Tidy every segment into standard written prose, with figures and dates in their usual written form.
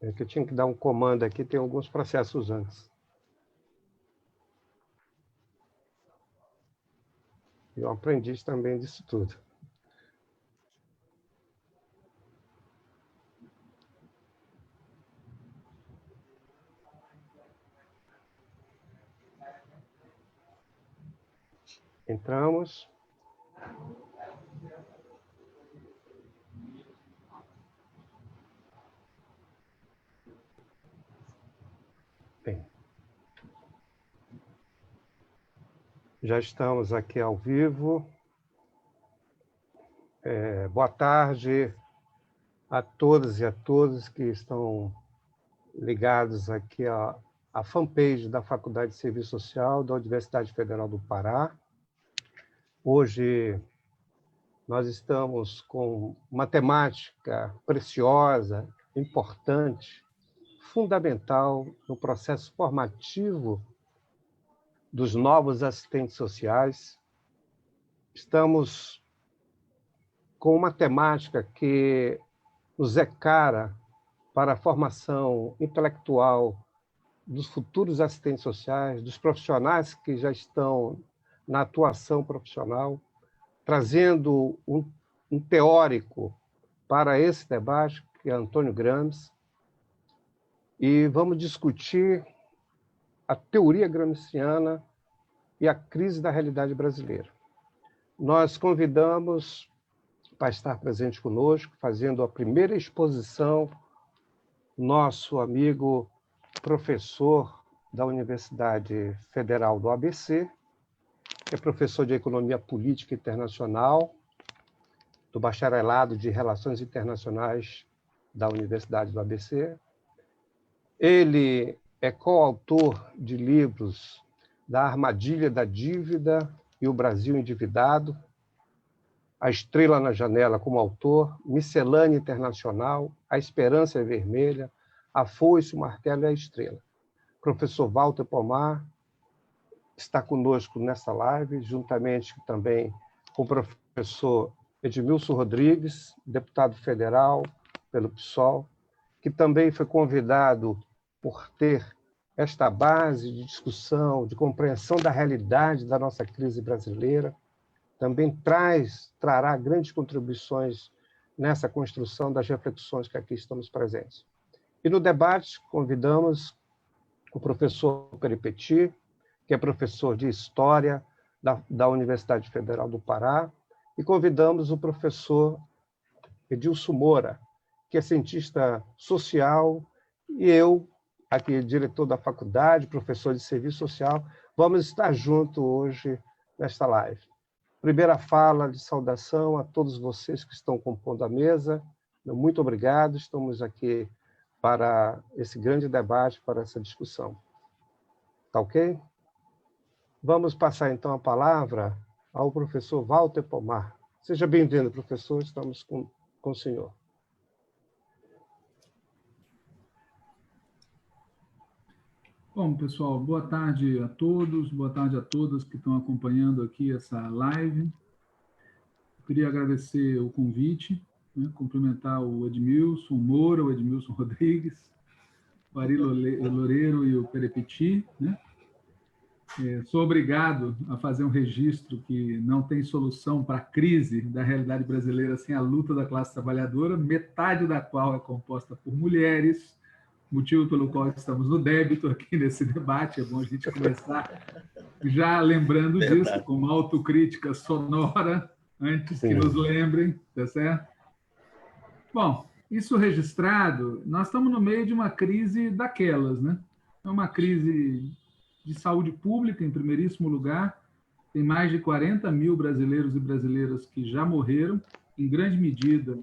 É que eu tinha que dar um comando aqui, tem alguns processos antes. Eu aprendi também disso tudo. Entramos. Bem, já estamos aqui ao vivo. Boa tarde a todas e a todos que estão ligados aqui à fanpage da Faculdade de Serviço Social da Universidade Federal do Pará. Hoje nós estamos com uma temática preciosa, importante, fundamental no processo formativo dos novos assistentes sociais. Estamos com uma temática que nos é cara para a formação intelectual dos futuros assistentes sociais, dos profissionais que já estão na atuação profissional, trazendo um teórico para esse debate, que é Antônio Gramsci, e vamos discutir a teoria gramsciana e a crise da realidade brasileira. Nós convidamos para estar presente conosco, fazendo a primeira exposição, nosso amigo professor da Universidade Federal do ABC, que é professor de Economia Política Internacional, do Bacharelado de Relações Internacionais da Universidade do ABC. Ele é coautor de livros da Armadilha da Dívida e o Brasil Endividado, A Estrela na Janela como autor, Miscelânea Internacional, A Esperança é Vermelha, A Foice, o Martelo e a Estrela. Professor Walter Pomar está conosco nessa live, juntamente também com o professor Edmilson Rodrigues, deputado federal pelo PSOL, que também foi convidado por ter esta base de discussão, de compreensão da realidade da nossa crise brasileira, também trará grandes contribuições nessa construção das reflexões que aqui estamos presentes. E no debate convidamos o professor Peripeti, que é professor de História da Universidade Federal do Pará, e convidamos o professor Edilson Moura, que é cientista social, e eu, aqui, diretor da faculdade, professor de serviço social, vamos estar juntos hoje nesta live. Primeira fala de saudação a todos vocês que estão compondo a mesa. Muito obrigado, estamos aqui para esse grande debate, para essa discussão. Tá ok? Vamos passar, então, a palavra ao professor Walter Pomar. Seja bem-vindo, professor, estamos com o senhor. Bom, pessoal, boa tarde a todos, boa tarde a todas que estão acompanhando aqui essa live. Eu queria agradecer o convite, né, cumprimentar o Edmilson Moura, o Edmilson Rodrigues, o Ari Loureiro e o Perepeti, né? Sou obrigado a fazer um registro que não tem solução para a crise da realidade brasileira sem a luta da classe trabalhadora, metade da qual é composta por mulheres, motivo pelo qual estamos no débito aqui nesse debate. É bom a gente começar já lembrando disso, com uma autocrítica sonora, antes que nos lembrem, tá certo? Bom, isso registrado, nós estamos no meio de uma crise daquelas, né? É uma crise de saúde pública, em primeiríssimo lugar. Tem mais de 40 mil brasileiros e brasileiras que já morreram, em grande medida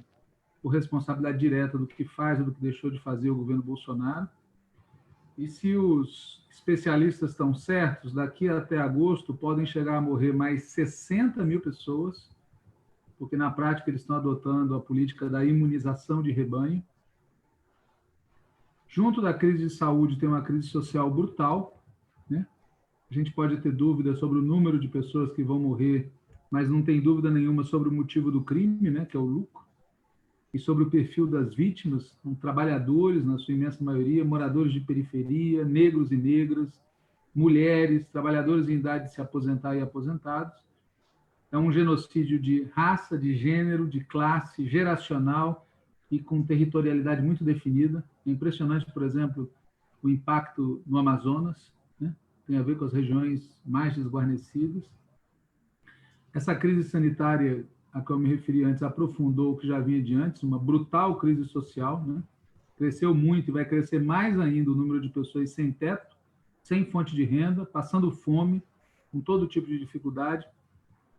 por responsabilidade direta do que faz ou do que deixou de fazer o governo Bolsonaro. E se os especialistas estão certos, daqui até agosto podem chegar a morrer mais 60 mil pessoas, porque na prática eles estão adotando a política da imunização de rebanho. Junto da crise de saúde tem uma crise social brutal, né? A gente pode ter dúvida sobre o número de pessoas que vão morrer, mas não tem dúvida nenhuma sobre o motivo do crime, né, que é o lucro. e sobre o perfil das vítimas, são trabalhadores, na sua imensa maioria, moradores de periferia, negros e negras, mulheres, trabalhadores em idade de se aposentar e aposentados. É um genocídio de raça, de gênero, de classe, geracional e com territorialidade muito definida. É impressionante, por exemplo, o impacto no Amazonas, né? Tem a ver com as regiões mais desguarnecidas. Essa crise sanitária a que eu me referi antes aprofundou o que já vinha de antes, uma brutal crise social, né? Cresceu muito e vai crescer mais ainda o número de pessoas sem teto, sem fonte de renda, passando fome, com todo tipo de dificuldade,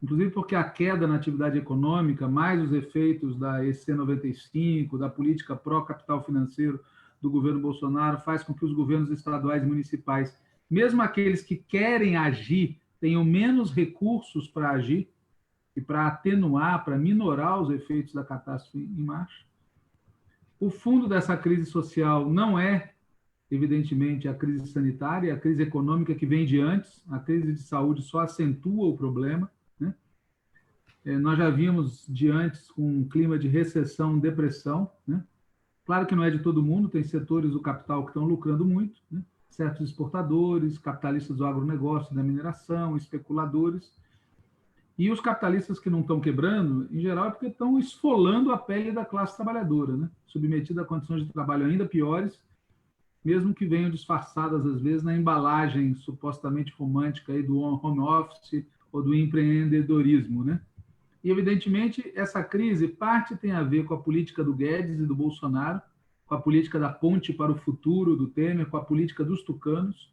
inclusive porque a queda na atividade econômica, mais os efeitos da EC 95, da política pró-capital financeiro do governo Bolsonaro, faz com que os governos estaduais e municipais, mesmo aqueles que querem agir, tenham menos recursos para agir e para atenuar, para minorar os efeitos da catástrofe em marcha. O fundo dessa crise social não é, evidentemente, a crise sanitária, a crise econômica que vem de antes, a crise de saúde só acentua o problema, né? Nós já vimos de antes com um clima de recessão, depressão, né? Claro que não é de todo mundo, tem setores do capital que estão lucrando muito, né? Certos exportadores, capitalistas do agronegócio, da mineração, especuladores. E os capitalistas que não estão quebrando, em geral, é porque estão esfolando a pele da classe trabalhadora, né? Submetida a condições de trabalho ainda piores, mesmo que venham disfarçadas, às vezes, na embalagem supostamente romântica aí do home office ou do empreendedorismo, né? E, evidentemente, essa crise parte tem a ver com a política do Guedes e do Bolsonaro, com a política da ponte para o futuro do Temer, com a política dos tucanos.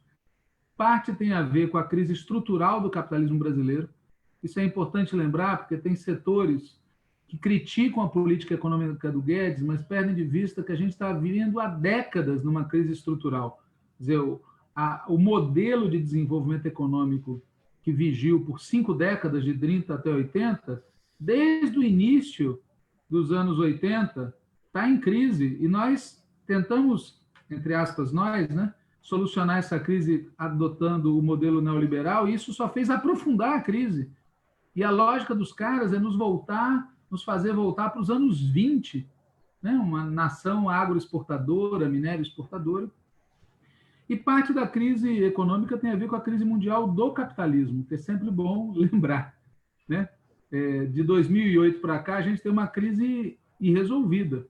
Parte tem a ver com a crise estrutural do capitalismo brasileiro. Isso é importante lembrar, porque tem setores que criticam a política econômica do Guedes, mas perdem de vista que a gente está vivendo há décadas numa crise estrutural. Quer dizer, o modelo de desenvolvimento econômico que vigiu por 5 décadas, de 30 até 80, desde o início dos anos 80, está em crise. E nós tentamos, entre aspas, nós, né, solucionar essa crise adotando o modelo neoliberal, e isso só fez aprofundar a crise. E a lógica dos caras é nos fazer voltar para os anos 20, né? Uma nação agroexportadora, minério exportadora. E parte da crise econômica tem a ver com a crise mundial do capitalismo, que é sempre bom lembrar, né? De 2008 para cá, a gente tem uma crise irresolvida.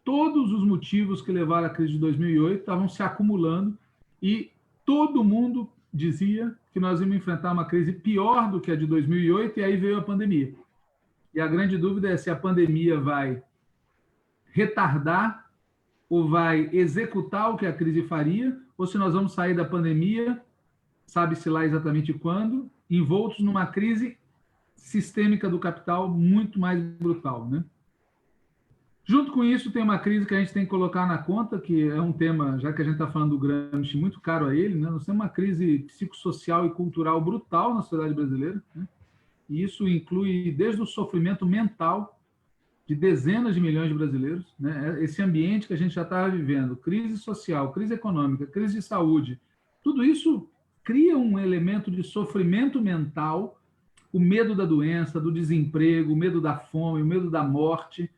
Todos os motivos que levaram à crise de 2008 estavam se acumulando e todo mundo dizia que nós íamos enfrentar uma crise pior do que a de 2008, e aí veio a pandemia. E a grande dúvida é se a pandemia vai retardar ou vai executar o que a crise faria, ou se nós vamos sair da pandemia, sabe-se lá exatamente quando, envoltos numa crise sistêmica do capital muito mais brutal, né? Junto com isso, tem uma crise que a gente tem que colocar na conta, que é um tema, já que a gente está falando do Gramsci, muito caro a ele, né? Nós temos uma crise psicossocial e cultural brutal na sociedade brasileira, né? E isso inclui desde o sofrimento mental de dezenas de milhões de brasileiros, né? Esse ambiente que a gente já estava vivendo, crise social, crise econômica, crise de saúde, tudo isso cria um elemento de sofrimento mental, o medo da doença, do desemprego, o medo da fome, o medo da morte,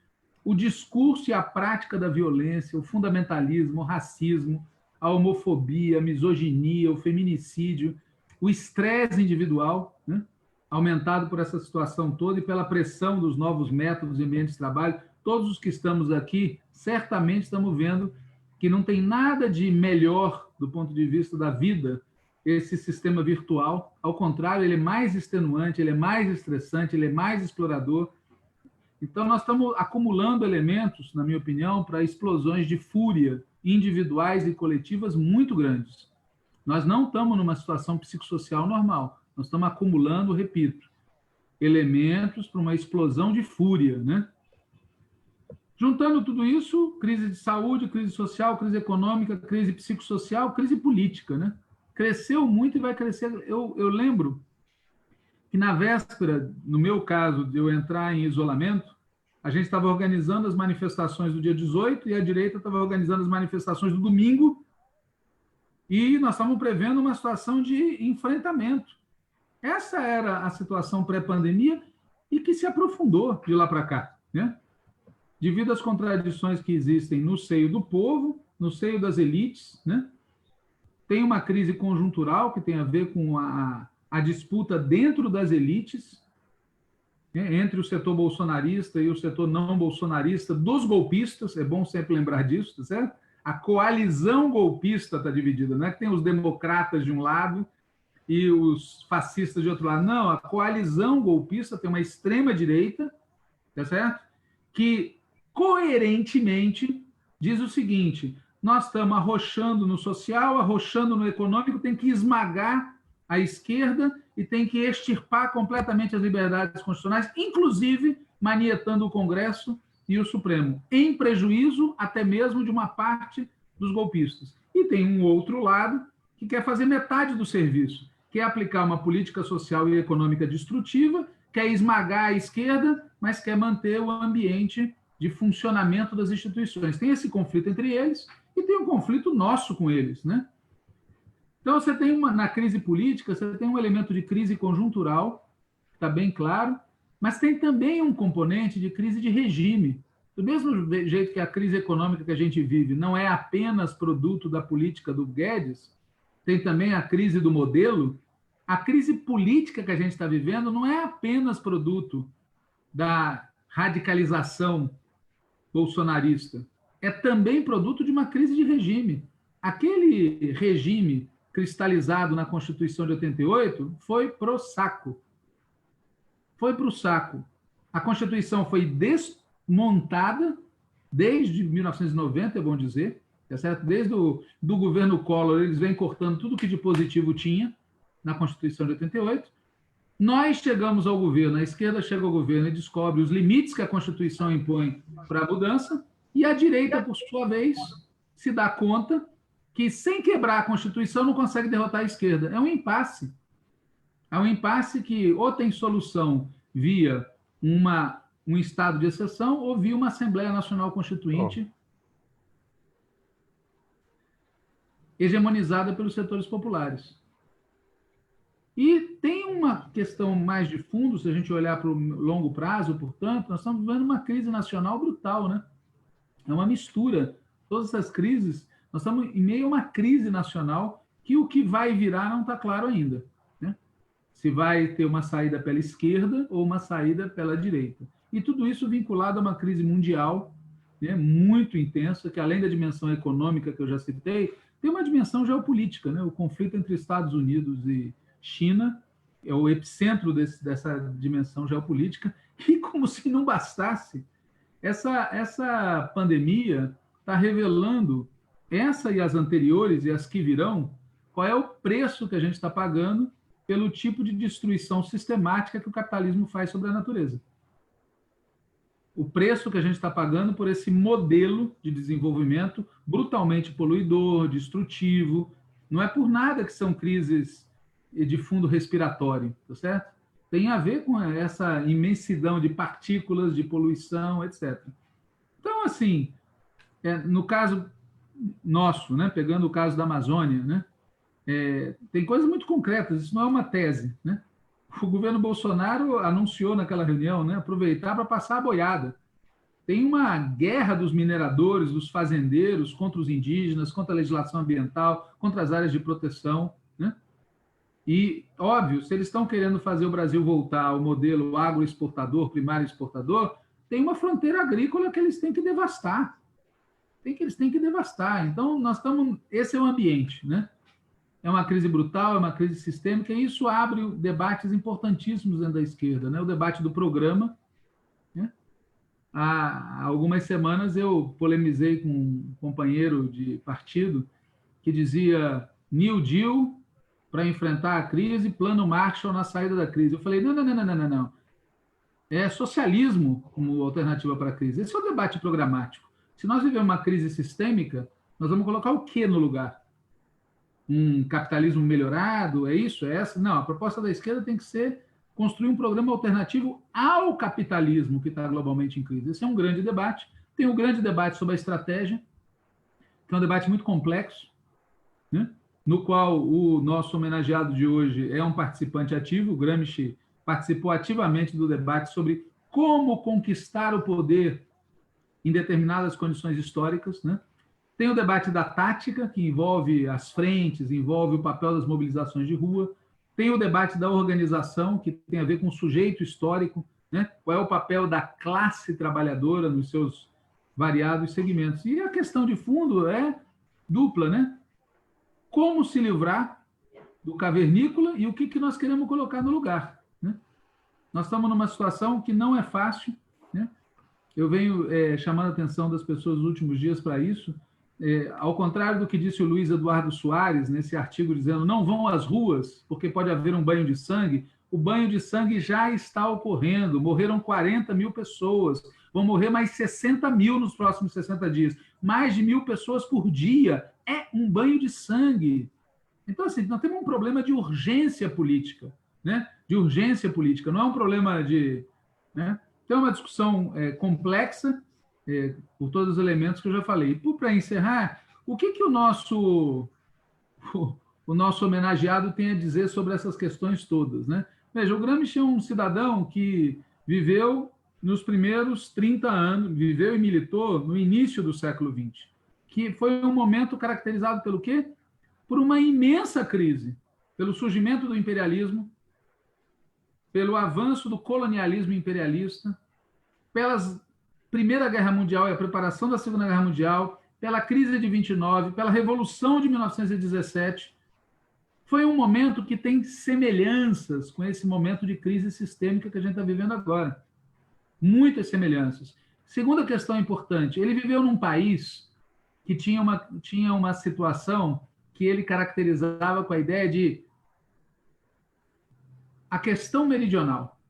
o discurso e a prática da violência, o fundamentalismo, o racismo, a homofobia, a misoginia, o feminicídio, o estresse individual, né? Aumentado por essa situação toda e pela pressão dos novos métodos e ambientes de trabalho. Todos os que estamos aqui, certamente estamos vendo que não tem nada de melhor do ponto de vista da vida esse sistema virtual. Ao contrário, ele é mais extenuante, ele é mais estressante, ele é mais explorador. Então, nós estamos acumulando elementos, na minha opinião, para explosões de fúria individuais e coletivas muito grandes. Nós não estamos numa situação psicossocial normal. Nós estamos acumulando, repito, elementos para uma explosão de fúria, né? Juntando tudo isso, crise de saúde, crise social, crise econômica, crise psicossocial, crise política, né? Cresceu muito e vai crescer. Eu lembro que na véspera, no meu caso, de eu entrar em isolamento, a gente estava organizando as manifestações do dia 18 e a direita estava organizando as manifestações do domingo, e nós estávamos prevendo uma situação de enfrentamento. Essa era a situação pré-pandemia e que se aprofundou de lá para cá, né? devido às contradições que existem no seio do povo, no seio das elites, né? Tem uma crise conjuntural que tem a ver com a disputa dentro das elites, né? Entre o setor bolsonarista e o setor não bolsonarista, dos golpistas, é bom sempre lembrar disso, tá certo? A coalizão golpista está dividida, não é que tem os democratas de um lado e os fascistas de outro lado. Não, a coalizão golpista tem uma extrema-direita, tá certo? Que coerentemente diz o seguinte: nós estamos arrochando no social, arrochando no econômico, tem que esmagar a esquerda e tem que extirpar completamente as liberdades constitucionais, inclusive manietando o Congresso e o Supremo, em prejuízo até mesmo de uma parte dos golpistas. E tem um outro lado que quer fazer metade do serviço, quer aplicar uma política social e econômica destrutiva, quer esmagar a esquerda, mas quer manter o ambiente de funcionamento das instituições. Tem esse conflito entre eles e tem um conflito nosso com eles, né? Então, você tem na crise política, você tem um elemento de crise conjuntural, está bem claro, mas tem também um componente de crise de regime. Do mesmo jeito que a crise econômica que a gente vive não é apenas produto da política do Guedes, tem também a crise do modelo, a crise política que a gente está vivendo não é apenas produto da radicalização bolsonarista, é também produto de uma crise de regime. Aquele regime cristalizado na Constituição de 88 foi pro saco. Foi para o saco. A Constituição foi desmontada desde 1990, é bom dizer, tá certo? Desde do governo Collor, eles vêm cortando tudo que de positivo tinha na Constituição de 88. Nós chegamos ao governo, a esquerda chega ao governo e descobre os limites que a Constituição impõe para a mudança, e a direita, por sua vez, se dá conta que, sem quebrar a Constituição, não consegue derrotar a esquerda. É um impasse. É um impasse que ou tem solução via um estado de exceção ou via uma Assembleia Nacional Constituinte hegemonizada pelos setores populares. E tem uma questão mais de fundo, se a gente olhar para o longo prazo, portanto, nós estamos vivendo uma crise nacional brutal, né? É uma mistura. Todas essas crises, nós estamos em meio a uma crise nacional que o que vai virar não está claro ainda, né? Se vai ter uma saída pela esquerda ou uma saída pela direita. E tudo isso vinculado a uma crise mundial, né, muito intensa, que além da dimensão econômica que eu já citei, tem uma dimensão geopolítica, né? O conflito entre Estados Unidos e China é o epicentro dessa dimensão geopolítica, e como se não bastasse, essa pandemia está revelando, essa e as anteriores e as que virão, qual é o preço que a gente está pagando pelo tipo de destruição sistemática que o capitalismo faz sobre a natureza. O preço que a gente está pagando por esse modelo de desenvolvimento brutalmente poluidor, destrutivo. Não é por nada que são crises de fundo respiratório, tá certo? Tem a ver com essa imensidão de partículas, de poluição, etc. Então, assim, no caso nosso, né, pegando o caso da Amazônia, né, tem coisas muito concretas, isso não é uma tese, né? O governo Bolsonaro anunciou naquela reunião, né, aproveitar para passar a boiada. Tem uma guerra dos mineradores, dos fazendeiros contra os indígenas, contra a legislação ambiental, contra as áreas de proteção, né? E, óbvio, se eles estão querendo fazer o Brasil voltar ao modelo agroexportador, primário exportador, tem uma fronteira agrícola que eles têm que devastar. Eles têm que devastar. Então, nós estamos... Esse é o ambiente, né? É uma crise brutal, é uma crise sistêmica, e isso abre debates importantíssimos dentro da esquerda, né? O debate do programa, né? Há algumas semanas eu polemizei com um companheiro de partido que dizia New Deal para enfrentar a crise, plano Marshall na saída da crise. Eu falei, não. É socialismo como alternativa para a crise. Esse é o debate programático. Se nós vivemos uma crise sistêmica, nós vamos colocar o quê no lugar? Um capitalismo melhorado? É isso? É essa? Não, a proposta da esquerda tem que ser construir um programa alternativo ao capitalismo que está globalmente em crise. Esse é um grande debate. Tem um grande debate sobre a estratégia, que é um debate muito complexo, né? No qual o nosso homenageado de hoje é um participante ativo. O Gramsci participou ativamente do debate sobre como conquistar o poder em determinadas condições históricas, né? Tem o debate da tática, que envolve as frentes, envolve o papel das mobilizações de rua. Tem o debate da organização, que tem a ver com o sujeito histórico, né? Qual é o papel da classe trabalhadora nos seus variados segmentos. E a questão de fundo é dupla, né? Como se livrar do cavernícola e o que nós queremos colocar no lugar, né? Nós estamos numa situação que não é fácil, né? Eu venho chamando a atenção das pessoas nos últimos dias para isso. Ao contrário do que disse o Luiz Eduardo Soares, nesse artigo dizendo não vão às ruas porque pode haver um banho de sangue, o banho de sangue já está ocorrendo. Morreram 40 mil pessoas, vão morrer mais 60 mil nos próximos 60 dias. Mais de 1.000 pessoas por dia. É um banho de sangue. Então, assim, nós temos um problema de urgência política, né? De urgência política, não é um problema de... né? Então, é uma discussão complexa, por todos os elementos que eu já falei. E, para encerrar, o que o nosso homenageado tem a dizer sobre essas questões todas, né? Veja, o Gramsci é um cidadão que viveu nos primeiros 30 anos, viveu e militou no início do século XX, que foi um momento caracterizado pelo quê? Por uma imensa crise, pelo surgimento do imperialismo, pelo avanço do colonialismo imperialista, pela Primeira Guerra Mundial e a preparação da Segunda Guerra Mundial, pela crise de 29, pela Revolução de 1917. Foi um momento que tem semelhanças com esse momento de crise sistêmica que a gente está vivendo agora. Muitas semelhanças. Segunda questão importante, ele viveu num país que tinha uma situação que ele caracterizava com a ideia de a questão meridional,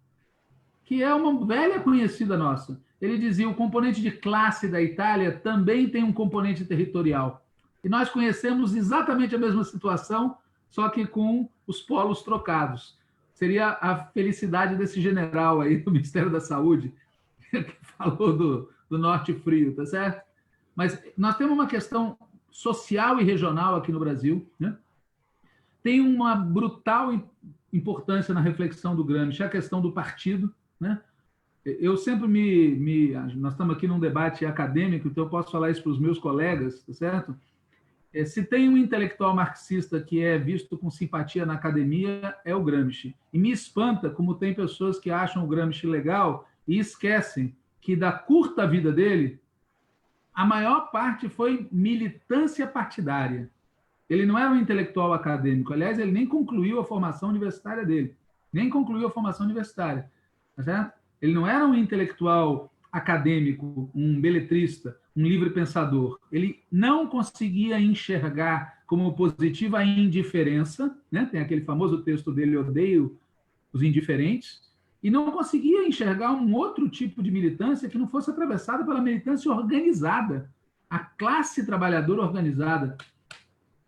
que é uma velha conhecida nossa. Ele dizia o componente de classe da Itália também tem um componente territorial. E nós conhecemos exatamente a mesma situação, só que com os polos trocados. Seria a felicidade desse general aí do Ministério da Saúde, que falou do Norte Frio, tá certo? Mas nós temos uma questão social e regional aqui no Brasil, né? Tem uma brutal importância na reflexão do Gramsci, a questão do partido, né? Eu sempre nós estamos aqui num debate acadêmico, então eu posso falar isso para os meus colegas, tá certo? Se tem um intelectual marxista que é visto com simpatia na academia, é o Gramsci. E me espanta como tem pessoas que acham o Gramsci legal e esquecem que da curta vida dele, a maior parte foi militância partidária. Ele não era um intelectual acadêmico. Aliás, ele nem concluiu a formação universitária dele. Nem concluiu a formação universitária. Tá certo? Ele não era um intelectual acadêmico, um beletrista, um livre pensador. Ele não conseguia enxergar como positiva a indiferença, né? Tem aquele famoso texto dele, Odeio os Indiferentes, e não conseguia enxergar um outro tipo de militância que não fosse atravessada pela militância organizada, a classe trabalhadora organizada.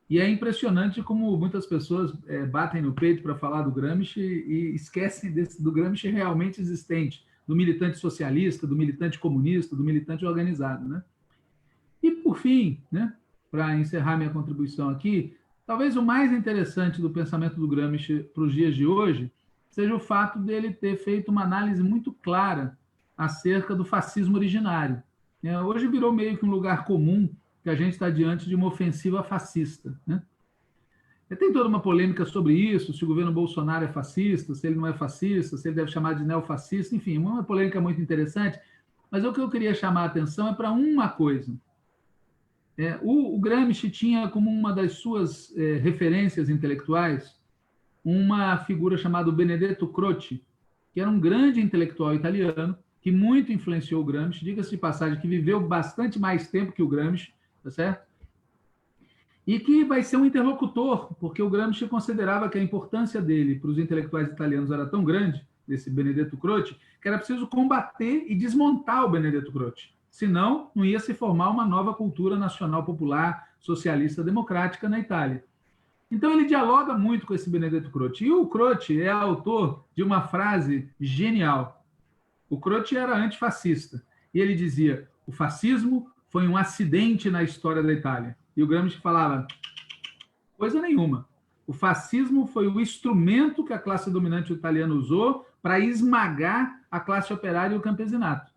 E é impressionante como muitas pessoas batem no peito para falar do Gramsci e esquecem do Gramsci realmente existente, do militante socialista, do militante comunista, do militante organizado, né? E, por fim, né, para encerrar minha contribuição aqui, talvez o mais interessante do pensamento do Gramsci para os dias de hoje seja o fato dele ter feito uma análise muito clara acerca do fascismo originário. Hoje virou meio que um lugar comum que a gente está diante de uma ofensiva fascista, né? Tem toda uma polêmica sobre isso, se o governo Bolsonaro é fascista, se ele não é fascista, se ele deve chamar de neofascista, enfim, uma polêmica muito interessante, mas o que eu queria chamar a atenção é para uma coisa. O Gramsci tinha como uma das suas referências intelectuais uma figura chamada Benedetto Croce, que era um grande intelectual italiano, que muito influenciou o Gramsci, diga-se de passagem, que viveu bastante mais tempo que o Gramsci, tá certo? E que vai ser um interlocutor, porque o Gramsci considerava que a importância dele para os intelectuais italianos era tão grande, desse Benedetto Croce, que era preciso combater e desmontar o Benedetto Croce. Senão, não ia se formar uma nova cultura nacional popular, socialista, democrática na Itália. Então, ele dialoga muito com esse Benedetto Croce. E o Croce é autor de uma frase genial. O Croce era antifascista. E ele dizia, o fascismo foi um acidente na história da Itália. E o Gramsci falava, coisa nenhuma. O fascismo foi o instrumento que a classe dominante italiana usou para esmagar a classe operária e o campesinato.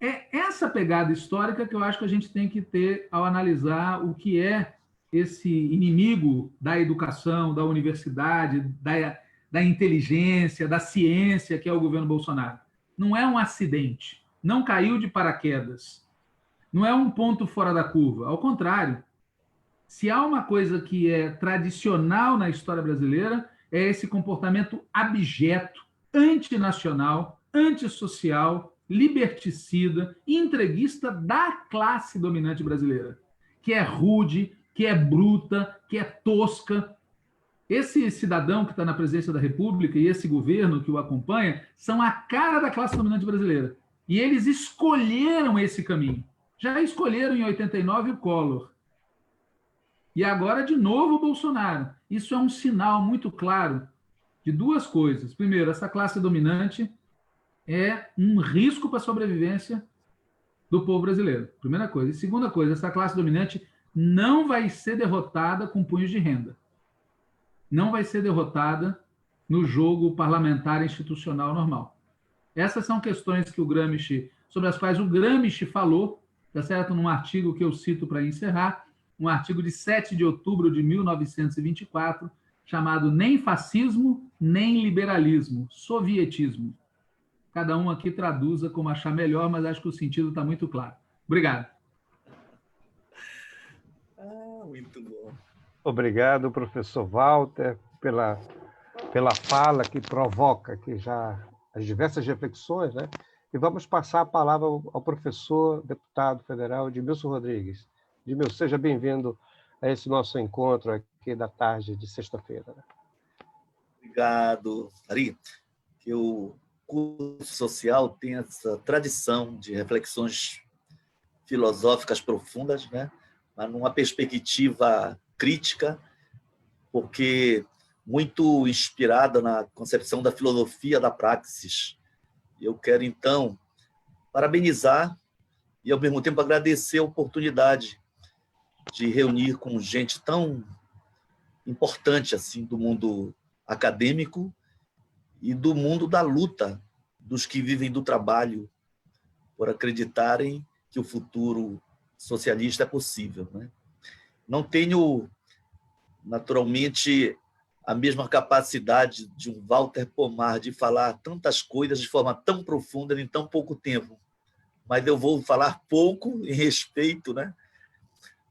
É essa pegada histórica que eu acho que a gente tem que ter ao analisar o que é esse inimigo da educação, da universidade, da inteligência, da ciência, que é o governo Bolsonaro. Não é um acidente, não caiu de paraquedas, não é um ponto fora da curva. Ao contrário, se há uma coisa que é tradicional na história brasileira, é esse comportamento abjeto, antinacional, antissocial, liberticida, entreguista da classe dominante brasileira, que é rude, que é bruta, que é tosca. Esse cidadão que está na presidência da República e esse governo que o acompanha são a cara da classe dominante brasileira. E eles escolheram esse caminho. Já escolheram em 89 o Collor. E agora, de novo, o Bolsonaro. Isso é um sinal muito claro de duas coisas. Primeiro, essa classe dominante é um risco para a sobrevivência do povo brasileiro. Primeira coisa. E segunda coisa, essa classe dominante não vai ser derrotada com punhos de renda. Não vai ser derrotada no jogo parlamentar institucional normal. Essas são questões que o Gramsci, sobre as quais o Gramsci falou, tá certo? Num artigo que eu cito para encerrar, um artigo de 7 de outubro de 1924, chamado Nem Fascismo, Nem Liberalismo, Sovietismo. Cada um aqui traduza como achar melhor, mas acho que o sentido está muito claro. Obrigado. Muito bom. Obrigado, professor Walter, pela fala que provoca aqui já as diversas reflexões, né? E vamos passar a palavra ao professor deputado federal Edmilson Rodrigues. Edmilson, seja bem-vindo a esse nosso encontro aqui da tarde de sexta-feira. Obrigado, Ari. Que o curso social tem essa tradição de reflexões filosóficas profundas, né? Mas numa perspectiva crítica, porque muito inspirada na concepção da filosofia da praxis. Eu quero, então, parabenizar e, ao mesmo tempo, agradecer a oportunidade de reunir com gente tão importante assim do mundo acadêmico e do mundo da luta dos que vivem do trabalho por acreditarem que o futuro socialista é possível, né? Não tenho, naturalmente, a mesma capacidade de um Walter Pomar de falar tantas coisas de forma tão profunda em tão pouco tempo, mas eu vou falar pouco em respeito, né,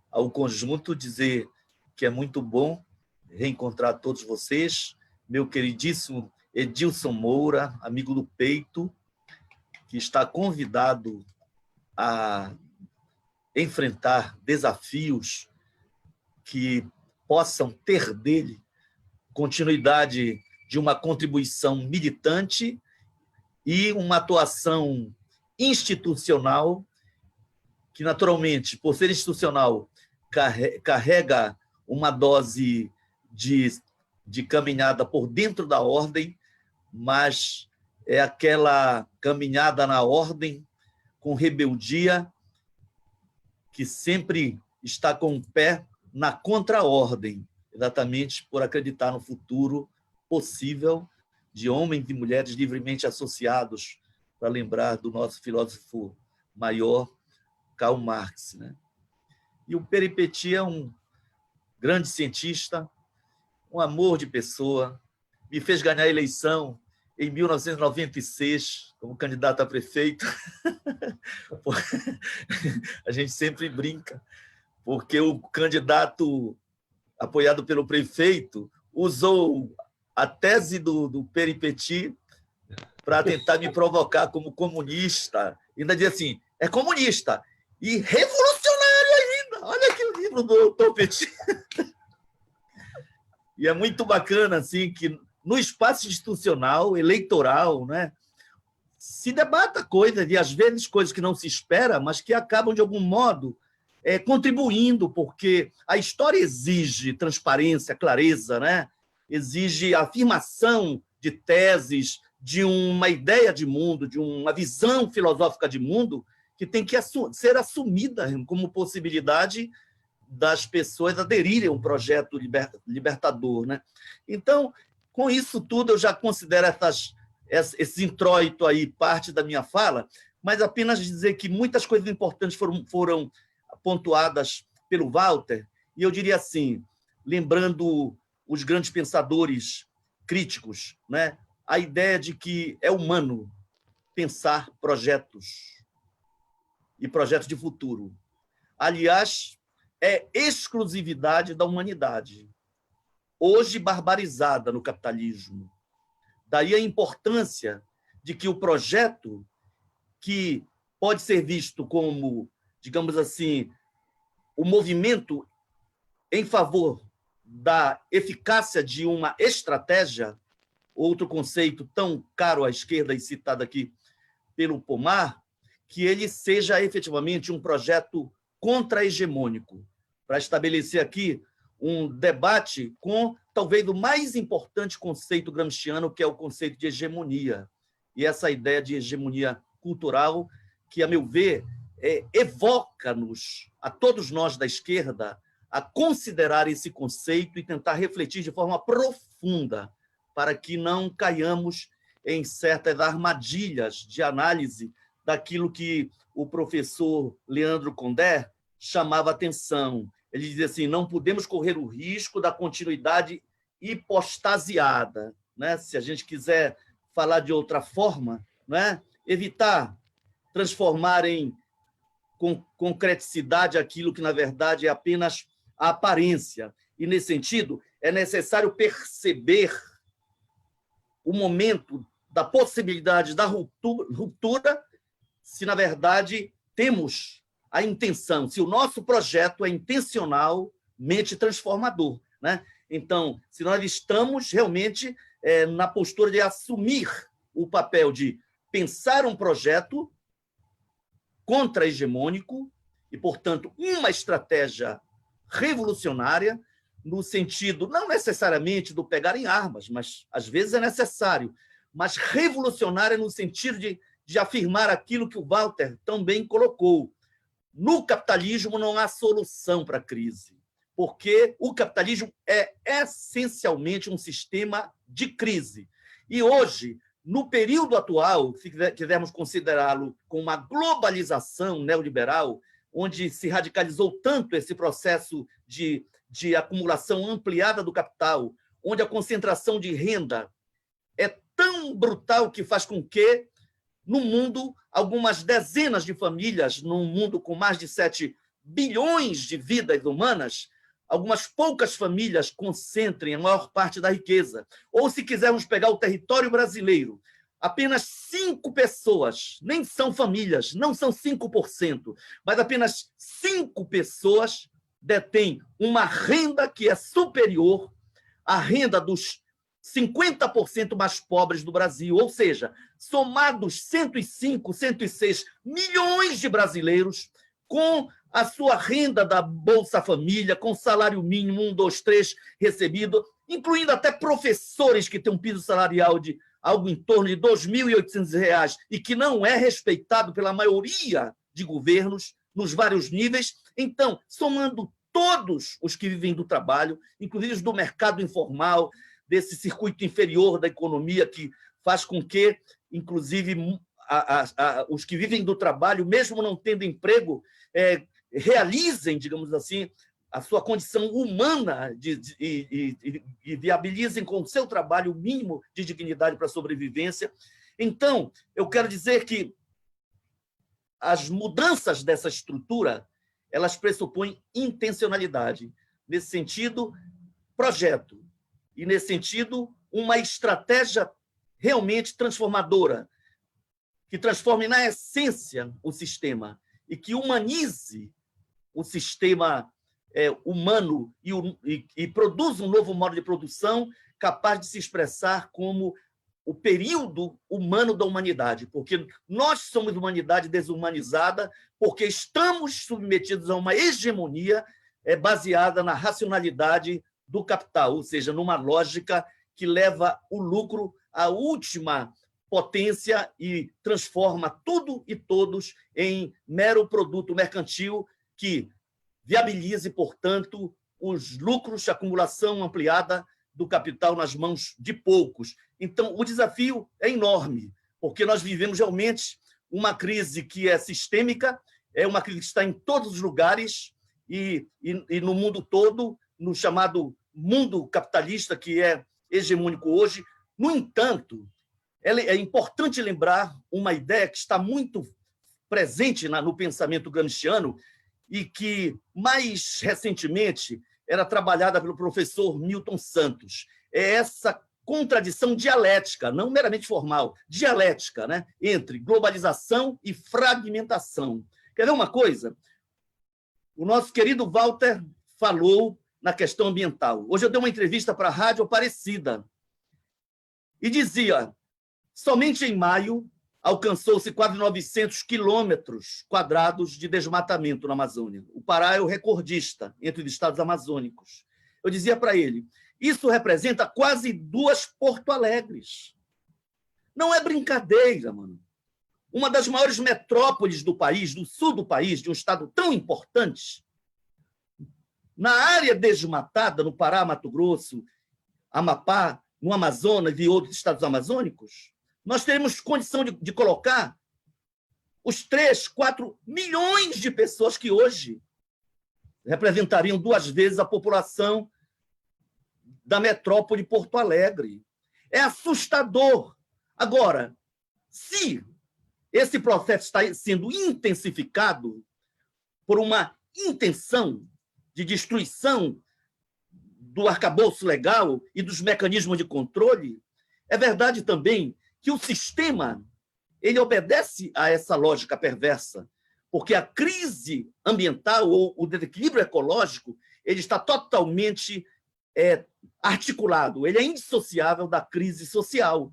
ao conjunto, dizer que é muito bom reencontrar todos vocês, meu queridíssimo Edilson Moura, amigo do peito, que está convidado a enfrentar desafios que possam ter dele continuidade de uma contribuição militante e uma atuação institucional que, naturalmente, por ser institucional, carrega uma dose de caminhada por dentro da ordem, mas é aquela caminhada na ordem com rebeldia que sempre está com o pé na contra-ordem, exatamente por acreditar no futuro possível de homens e mulheres livremente associados, para lembrar do nosso filósofo maior, Karl Marx, né? E o Peripety é um grande cientista, um amor de pessoa, me fez ganhar a eleição em 1996 como candidato a prefeito. A gente sempre brinca, porque o candidato apoiado pelo prefeito usou a tese do Peripety para tentar me provocar como comunista. Ainda diz assim, é comunista e revolucionário ainda. Olha aqui o livro do Peripety. E é muito bacana assim, que no espaço institucional, eleitoral, né, se debata coisas, e às vezes coisas que não se espera, mas que acabam, de algum modo, contribuindo, porque a história exige transparência, clareza, né? Exige afirmação de teses, de uma ideia de mundo, de uma visão filosófica de mundo que tem que ser assumida como possibilidade das pessoas aderirem a um projeto libertador, né? Então, com isso tudo, eu já considero esse introito aí parte da minha fala, mas apenas dizer que muitas coisas importantes foram pontuadas pelo Walter, e eu diria assim, lembrando os grandes pensadores críticos, né? A ideia de que é humano pensar projetos e projetos de futuro. Aliás, é exclusividade da humanidade, hoje barbarizada no capitalismo. Daí a importância de que o projeto, que pode ser visto como, digamos assim, o movimento em favor da eficácia de uma estratégia, outro conceito tão caro à esquerda e citado aqui pelo Pomar, que ele seja efetivamente um projeto contra-hegemônico, para estabelecer aqui um debate com talvez o mais importante conceito gramsciano, que é o conceito de hegemonia. E essa ideia de hegemonia cultural, que, a meu ver, evoca-nos, a todos nós da esquerda, a considerar esse conceito e tentar refletir de forma profunda para que não caiamos em certas armadilhas de análise daquilo que o professor Leandro Condé chamava atenção. Ele dizia assim, não podemos correr o risco da continuidade hipostasiada, né? Se a gente quiser falar de outra forma, né? Evitar transformar em concreticidade aquilo que, na verdade, é apenas a aparência. E, nesse sentido, é necessário perceber o momento da possibilidade da ruptura, se, na verdade, temos a intenção, se o nosso projeto é intencionalmente transformador, né? Então, se nós estamos realmente na postura de assumir o papel de pensar um projeto contra-hegemônico e, portanto, uma estratégia revolucionária, no sentido, não necessariamente do pegar em armas, mas às vezes é necessário, mas revolucionária no sentido de afirmar aquilo que o Walter também colocou. No capitalismo não há solução para a crise, porque o capitalismo é essencialmente um sistema de crise. E hoje, no período atual, se quisermos considerá-lo com uma globalização neoliberal, onde se radicalizou tanto esse processo de acumulação ampliada do capital, onde a concentração de renda é tão brutal que faz com que, no mundo, algumas dezenas de famílias, num mundo com mais de 7 bilhões de vidas humanas, algumas poucas famílias concentrem a maior parte da riqueza. Ou, se quisermos pegar o território brasileiro, apenas 5 pessoas, nem são famílias, não são 5%, mas apenas 5 pessoas detêm uma renda que é superior à renda dos 50% mais pobres do Brasil, ou seja, somados 105, 106 milhões de brasileiros com a sua renda da Bolsa Família, com salário mínimo 1, 2, 3 recebido, incluindo até professores que têm um piso salarial de algo em torno de R$ 2.800 e que não é respeitado pela maioria de governos nos vários níveis. Então, somando todos os que vivem do trabalho, inclusive os do mercado informal, desse circuito inferior da economia que faz com que, inclusive, os que vivem do trabalho, mesmo não tendo emprego, realizem, digamos assim, a sua condição humana e viabilizem com o seu trabalho o mínimo de dignidade para a sobrevivência. Então, eu quero dizer que as mudanças dessa estrutura, elas pressupõem intencionalidade. Nesse sentido, projeto. E, nesse sentido, uma estratégia realmente transformadora, que transforme na essência o sistema e que humanize o sistema humano e produza um novo modo de produção capaz de se expressar como o período humano da humanidade, porque nós somos humanidade desumanizada, porque estamos submetidos a uma hegemonia baseada na racionalidade do capital, ou seja, numa lógica que leva o lucro à última potência e transforma tudo e todos em mero produto mercantil que viabilize, portanto, os lucros, a acumulação ampliada do capital nas mãos de poucos. Então, o desafio é enorme, porque nós vivemos realmente uma crise que é sistêmica, é uma crise que está em todos os lugares e no mundo todo, no chamado mundo capitalista, que é hegemônico hoje. No entanto, é importante lembrar uma ideia que está muito presente no pensamento gramsciano e que, mais recentemente, era trabalhada pelo professor Milton Santos. É essa contradição dialética, não meramente formal, dialética, né, entre globalização e fragmentação. Quer ver uma coisa? O nosso querido Walter falou na questão ambiental. Hoje eu dei uma entrevista para a Rádio Aparecida e dizia: somente em maio alcançou-se quase 900 quilômetros quadrados de desmatamento na Amazônia. O Pará é o recordista entre os estados amazônicos. Eu dizia para ele, isso representa quase 2 Porto Alegres. Não é brincadeira, mano. Uma das maiores metrópoles do país, do sul do país, de um estado tão importante, na área desmatada, no Pará, Mato Grosso, Amapá, no Amazonas e outros estados amazônicos, nós teremos condição de colocar os 3, 4 milhões de pessoas que hoje representariam 2 vezes a população da metrópole de Porto Alegre. É assustador. Agora, se esse processo está sendo intensificado por uma intenção de destruição do arcabouço legal e dos mecanismos de controle, é verdade também que o sistema ele obedece a essa lógica perversa, porque a crise ambiental ou o desequilíbrio ecológico ele está totalmente articulado, ele é indissociável da crise social.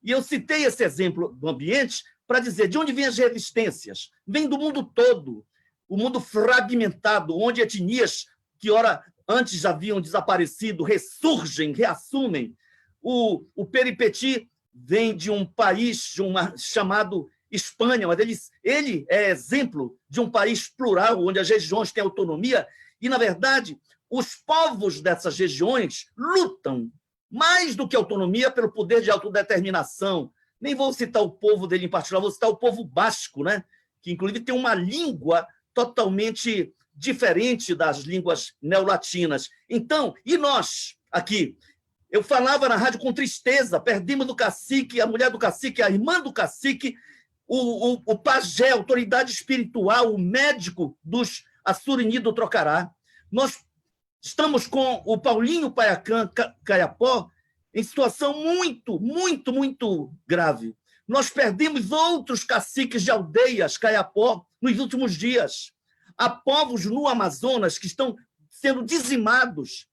E eu citei esse exemplo do ambiente para dizer de onde vêm as resistências. Vem do mundo todo, o mundo fragmentado, onde etnias que ora antes já haviam desaparecido ressurgem, reassumem. O Peripeti vem de um país chamado Espanha, mas ele é exemplo de um país plural, onde as regiões têm autonomia, e, na verdade, os povos dessas regiões lutam mais do que autonomia pelo poder de autodeterminação. Nem vou citar o povo dele em particular, vou citar o povo basco, né? Que, inclusive, tem uma língua totalmente diferente das línguas neolatinas. Então, e nós, aqui? Eu falava na rádio com tristeza, perdemos o cacique, a mulher do cacique, a irmã do cacique, o pajé, a autoridade espiritual, o médico dos Assurini do Trocará. Nós estamos com o Paulinho Paiacã Caiapó em situação muito, muito, muito grave. Nós perdemos outros caciques de aldeias Caiapó nos últimos dias. Há povos no Amazonas que estão sendo dizimados.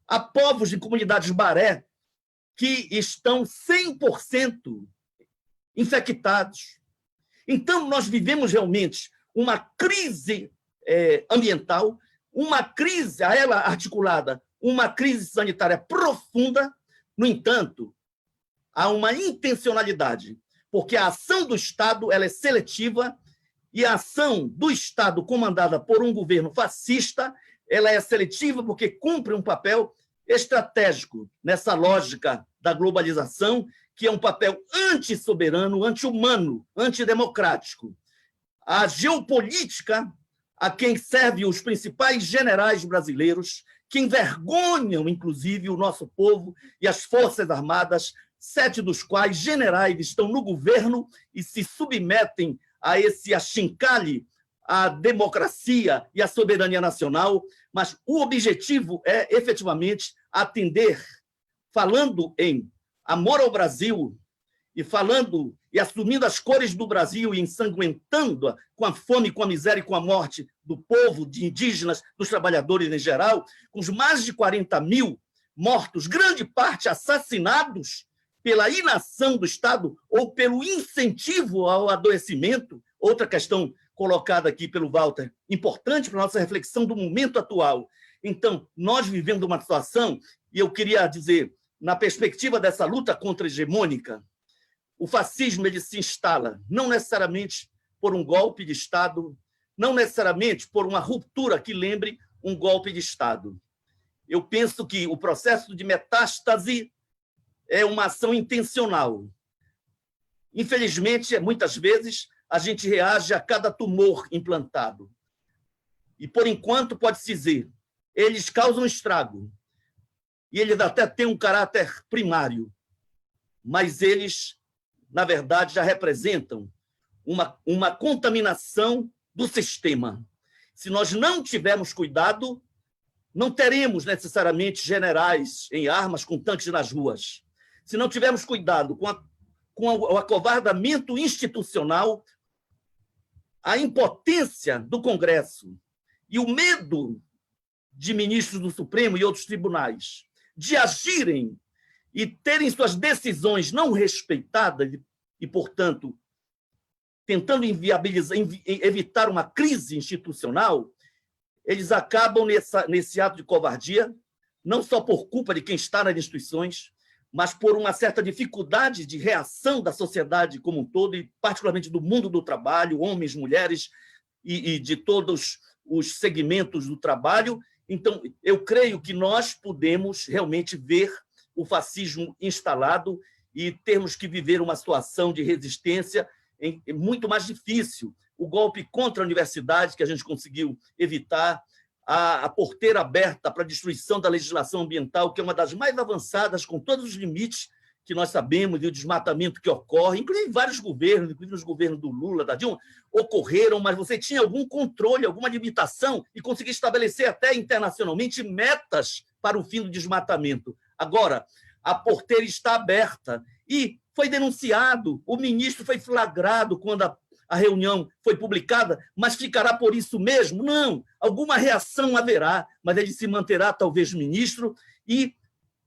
Há povos de comunidades Baré que estão 100% infectados. Então, nós vivemos realmente uma crise ambiental, uma crise, a ela articulada, uma crise sanitária profunda. No entanto, há uma intencionalidade, porque a ação do Estado ela é seletiva e a ação do Estado comandada por um governo fascista ela é seletiva porque cumpre um papel estratégico nessa lógica da globalização, que é um papel antissoberano, anti-humano, antidemocrático. A geopolítica a quem servem os principais generais brasileiros, que envergonham, inclusive, o nosso povo e as Forças Armadas, 7 dos quais generais estão no governo e se submetem a esse achincalhe à democracia e à soberania nacional, mas o objetivo é, efetivamente, atender, falando em amor ao Brasil e falando e assumindo as cores do Brasil e ensanguentando-a com a fome, com a miséria e com a morte do povo, de indígenas, dos trabalhadores em geral, com os mais de 40 mil mortos, grande parte assassinados pela inação do Estado ou pelo incentivo ao adoecimento, outra questão colocada aqui pelo Walter, importante para a nossa reflexão do momento atual. Então, nós vivemos uma situação, e eu queria dizer, na perspectiva dessa luta contra-hegemônica, o fascismo ele se instala, não necessariamente por um golpe de Estado, não necessariamente por uma ruptura que lembre um golpe de Estado. Eu penso que o processo de metástase é uma ação intencional. Infelizmente, muitas vezes, a gente reage a cada tumor implantado. E, por enquanto, pode-se dizer, eles causam estrago, e eles até têm um caráter primário, mas eles, na verdade, já representam uma contaminação do sistema. Se nós não tivermos cuidado, não teremos necessariamente generais em armas com tanques nas ruas. Se não tivermos cuidado com o acovardamento institucional, a impotência do Congresso e o medo de ministros do Supremo e outros tribunais de agirem e terem suas decisões não respeitadas e, portanto, tentando evitar uma crise institucional, eles acabam nesse ato de covardia, não só por culpa de quem está nas instituições, mas por uma certa dificuldade de reação da sociedade como um todo, e particularmente do mundo do trabalho, homens, mulheres e de todos os segmentos do trabalho. Então, eu creio que nós podemos realmente ver o fascismo instalado e termos que viver uma situação de resistência muito mais difícil. O golpe contra a universidade, que a gente conseguiu evitar, a porteira aberta para a destruição da legislação ambiental, que é uma das mais avançadas, com todos os limites que nós sabemos, e o desmatamento que ocorre, inclusive vários governos, inclusive os governos do Lula, da Dilma, ocorreram, mas você tinha algum controle, alguma limitação, e conseguia estabelecer até internacionalmente metas para o fim do desmatamento. Agora, a porteira está aberta e foi denunciado, o ministro foi flagrado quando a reunião foi publicada, mas ficará por isso mesmo? Não, alguma reação haverá, mas ele se manterá talvez ministro e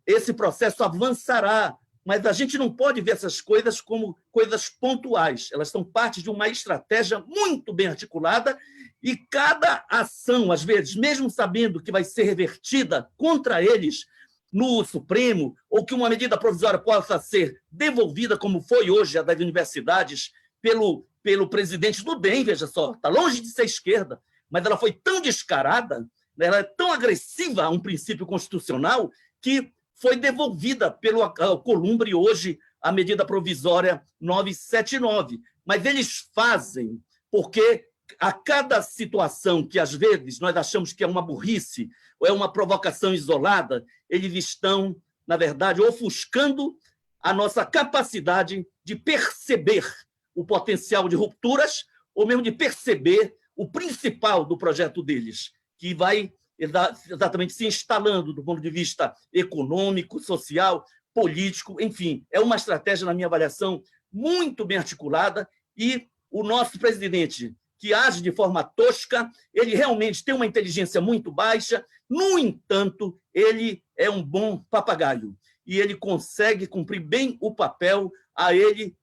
esse processo avançará. Mas a gente não pode ver essas coisas como coisas pontuais, elas são parte de uma estratégia muito bem articulada e cada ação, às vezes, mesmo sabendo que vai ser revertida contra eles no Supremo, ou que uma medida provisória possa ser devolvida, como foi hoje a das universidades, pelo presidente do DEM, veja só, está longe de ser esquerda, mas ela foi tão descarada, ela é tão agressiva a um princípio constitucional, que foi devolvida pelo Columbre hoje a medida provisória 979. Mas eles fazem porque a cada situação que, às vezes, nós achamos que é uma burrice ou é uma provocação isolada, eles estão, na verdade, ofuscando a nossa capacidade de perceber o potencial de rupturas ou mesmo de perceber o principal do projeto deles, que vai exatamente se instalando do ponto de vista econômico, social, político, enfim. É uma estratégia, na minha avaliação, muito bem articulada e o nosso presidente, que age de forma tosca, ele realmente tem uma inteligência muito baixa, no entanto, ele é um bom papagaio e ele consegue cumprir bem o papel a ele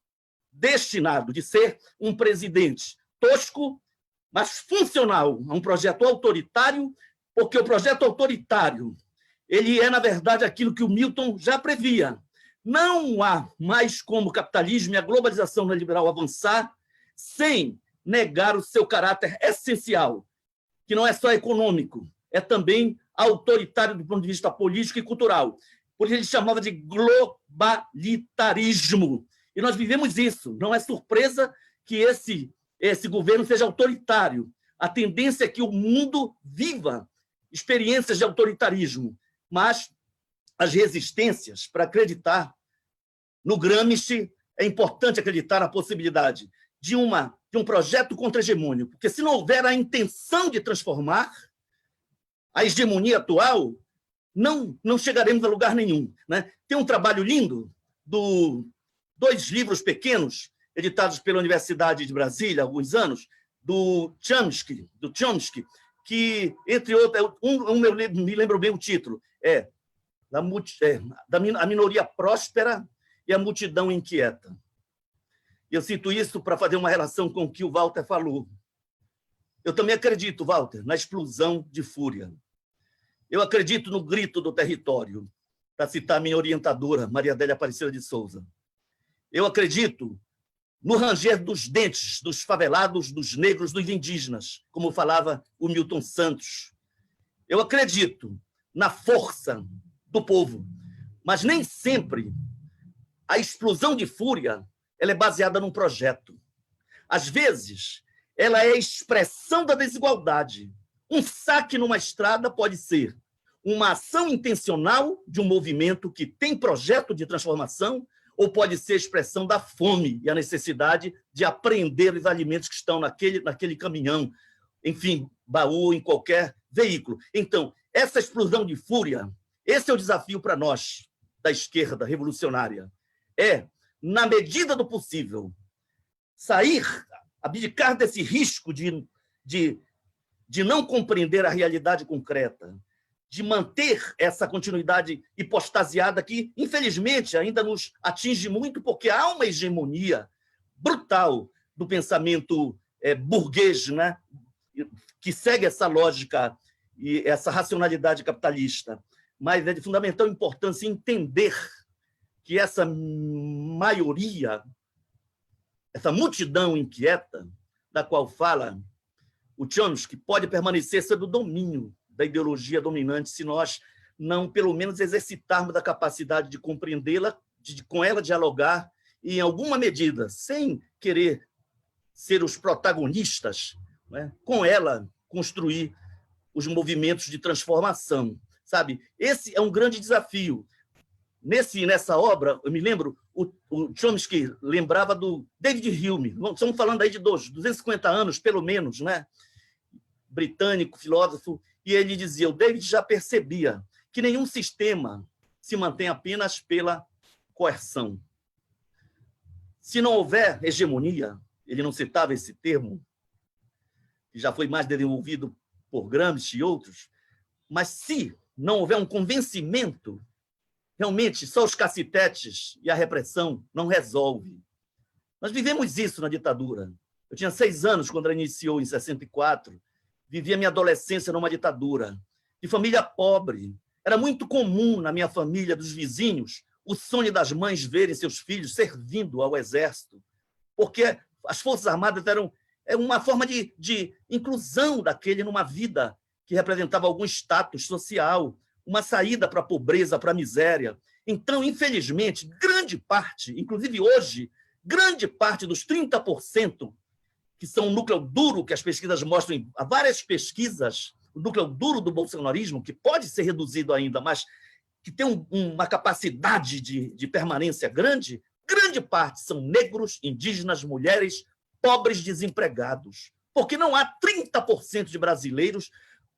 destinado de ser um presidente tosco, mas funcional a um projeto autoritário, porque o projeto autoritário ele é, na verdade, aquilo que o Milton já previa. Não há mais como o capitalismo e a globalização neoliberal avançar sem negar o seu caráter essencial, que não é só econômico, é também autoritário do ponto de vista político e cultural. Por isso ele chamava de globalitarismo. E nós vivemos isso. Não é surpresa que esse governo seja autoritário. A tendência é que o mundo viva experiências de autoritarismo, mas as resistências para acreditar no Gramsci, é importante acreditar na possibilidade de um projeto contra-hegemônico, porque se não houver a intenção de transformar a hegemonia atual, não chegaremos a lugar nenhum. Né? Tem um trabalho lindo, 2 livros pequenos, editados pela Universidade de Brasília há alguns anos, do Chomsky, que, entre outros, eu me lembro bem o título, A Minoria Próspera e a Multidão Inquieta. Eu cito isso para fazer uma relação com o que o Walter falou. Eu também acredito, Walter, na explosão de fúria. Eu acredito no grito do território, para citar minha orientadora, Maria Adélia Aparecida de Souza. Eu acredito no ranger dos dentes dos favelados, dos negros, dos indígenas, como falava o Milton Santos. Eu acredito na força do povo, mas nem sempre a explosão de fúria ela é baseada num projeto. Às vezes, ela é a expressão da desigualdade. Um saque numa estrada pode ser uma ação intencional de um movimento que tem projeto de transformação, ou pode ser a expressão da fome e a necessidade de apreender os alimentos que estão naquele caminhão, enfim, baú, em qualquer veículo. Então, essa explosão de fúria, esse é o desafio para nós, da esquerda revolucionária. É, na medida do possível, abdicar desse risco de não compreender a realidade concreta, de manter essa continuidade hipostasiada que, infelizmente, ainda nos atinge muito, porque há uma hegemonia brutal do pensamento burguês, né? Que segue essa lógica e essa racionalidade capitalista. Mas é de fundamental importância entender que essa maioria, essa multidão inquieta, da qual fala o Chomsky, pode permanecer sob o domínio da ideologia dominante se nós não, pelo menos, exercitarmos a capacidade de compreendê-la, de com ela dialogar e, em alguma medida, sem querer ser os protagonistas, né, com ela construir os movimentos de transformação, sabe? Esse é um grande desafio. Nessa obra, eu me lembro, o Chomsky lembrava do David Hume, estamos falando aí de 250 anos, pelo menos, né? Britânico, filósofo, e ele dizia, o David já percebia que nenhum sistema se mantém apenas pela coerção. Se não houver hegemonia, ele não citava esse termo, que já foi mais desenvolvido por Gramsci e outros, mas se não houver um convencimento, realmente só os cacetetes e a repressão não resolve. Nós vivemos isso na ditadura. Eu tinha 6 anos quando ela iniciou, em 64, vivia minha adolescência numa ditadura, de família pobre. Era muito comum na minha família, dos vizinhos, o sonho das mães verem seus filhos servindo ao exército, porque as Forças Armadas eram uma forma de inclusão daquele numa vida que representava algum status social, uma saída para a pobreza, para a miséria. Então, infelizmente, grande parte, inclusive hoje, grande parte dos 30%, que são o núcleo duro, que as pesquisas mostram, há várias pesquisas, o núcleo duro do bolsonarismo, que pode ser reduzido ainda, mas que tem uma capacidade de permanência grande, grande parte são negros, indígenas, mulheres, pobres, desempregados. Porque não há 30% de brasileiros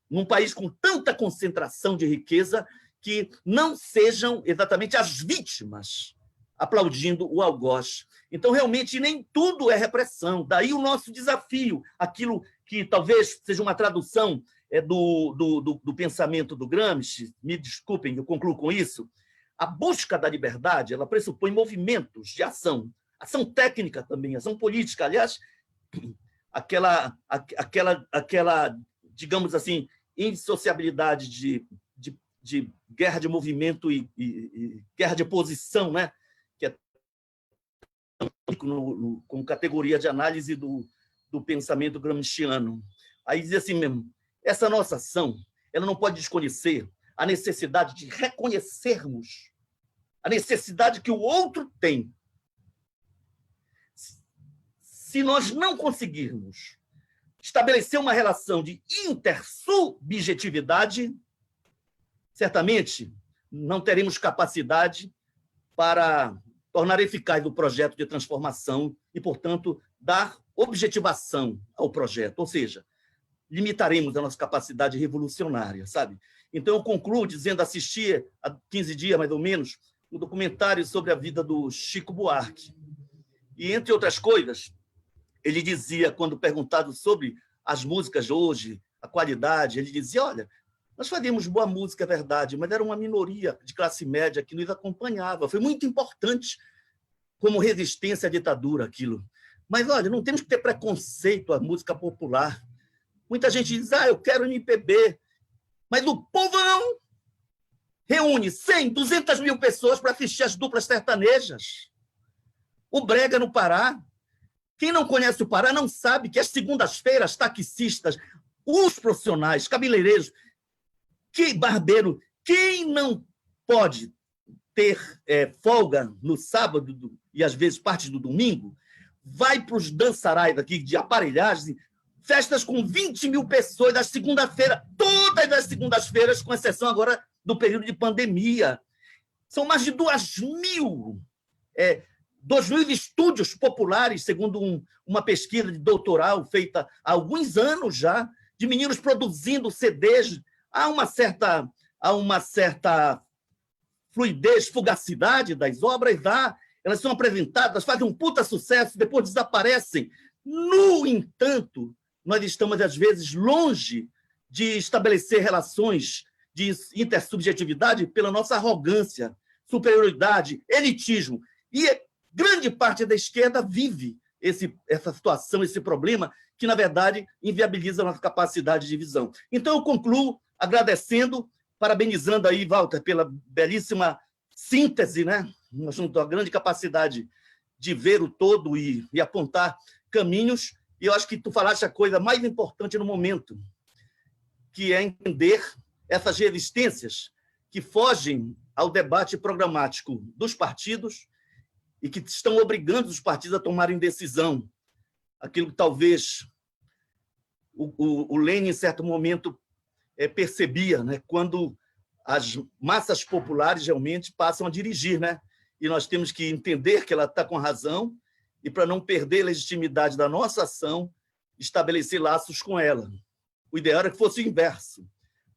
num país com tanta concentração de riqueza que não sejam exatamente as vítimas aplaudindo o algoz. Então, realmente, nem tudo é repressão. Daí o nosso desafio, aquilo que talvez seja uma tradução do pensamento do Gramsci, me desculpem, eu concluo com isso, a busca da liberdade, ela pressupõe movimentos de ação técnica também, ação política. Aliás, aquela digamos assim, indissociabilidade de guerra de movimento e guerra de posição, né? Que é como categoria de análise do pensamento gramsciano. Aí diz assim mesmo, essa nossa ação ela não pode desconhecer a necessidade de reconhecermos a necessidade que o outro tem. Se nós não conseguirmos estabelecer uma relação de intersubjetividade, certamente não teremos capacidade para tornar eficaz o projeto de transformação e, portanto, dar objetivação ao projeto, ou seja, limitaremos a nossa capacidade revolucionária, sabe? Então, eu concluo dizendo, assisti há 15 dias, mais ou menos, um documentário sobre a vida do Chico Buarque. E, entre outras coisas, ele dizia, quando perguntado sobre as músicas hoje, a qualidade, ele dizia, olha, nós fazíamos boa música, é verdade, mas era uma minoria de classe média que nos acompanhava. Foi muito importante como resistência à ditadura aquilo. Mas, olha, não temos que ter preconceito à música popular. Muita gente diz, eu quero MPB, mas o povão reúne 100, 200 mil pessoas para assistir as duplas sertanejas. O brega no Pará. Quem não conhece o Pará não sabe que as segundas-feiras, taxistas, os profissionais, cabeleireiros, barbeiro, quem não pode ter folga no sábado e, às vezes, parte do domingo, vai para os dançarais daqui, de aparelhagem, festas com 20 mil pessoas das segunda-feira, todas as segundas-feiras, com exceção agora do período de pandemia. São mais de 2.000 estúdios populares, segundo uma pesquisa de doutoral feita há alguns anos já, de meninos produzindo CDs. Há uma certa fluidez, fugacidade das obras, elas são apresentadas, fazem um puta sucesso, depois desaparecem. No entanto, nós estamos, às vezes, longe de estabelecer relações de intersubjetividade pela nossa arrogância, superioridade, elitismo. E grande parte da esquerda vive essa situação, esse problema, que, na verdade, inviabiliza a nossa capacidade de visão. Então, eu concluo agradecendo, parabenizando aí, Walter, pela belíssima síntese, né? Junto à grande capacidade de ver o todo e apontar caminhos. E eu acho que tu falaste a coisa mais importante no momento, que é entender essas resistências que fogem ao debate programático dos partidos e que estão obrigando os partidos a tomarem decisão. Aquilo que talvez o Lênin, em certo momento, percebia, né? Quando as massas populares realmente passam a dirigir, né? E nós temos que entender que ela está com razão e, para não perder a legitimidade da nossa ação, estabelecer laços com ela. O ideal era que fosse o inverso.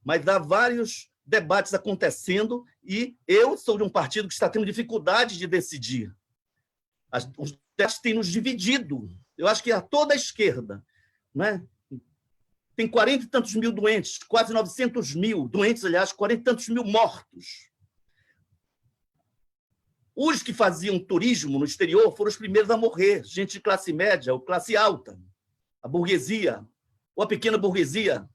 Mas há vários debates acontecendo e eu sou de um partido que está tendo dificuldade de decidir. Os debates têm nos dividido. Eu acho que a toda a esquerda, né? Tem 40 e tantos mil doentes, quase 900 mil doentes, aliás, 40 e tantos mil mortos. Os que faziam turismo no exterior foram os primeiros a morrer, gente de classe média ou classe alta, a burguesia ou a pequena burguesia.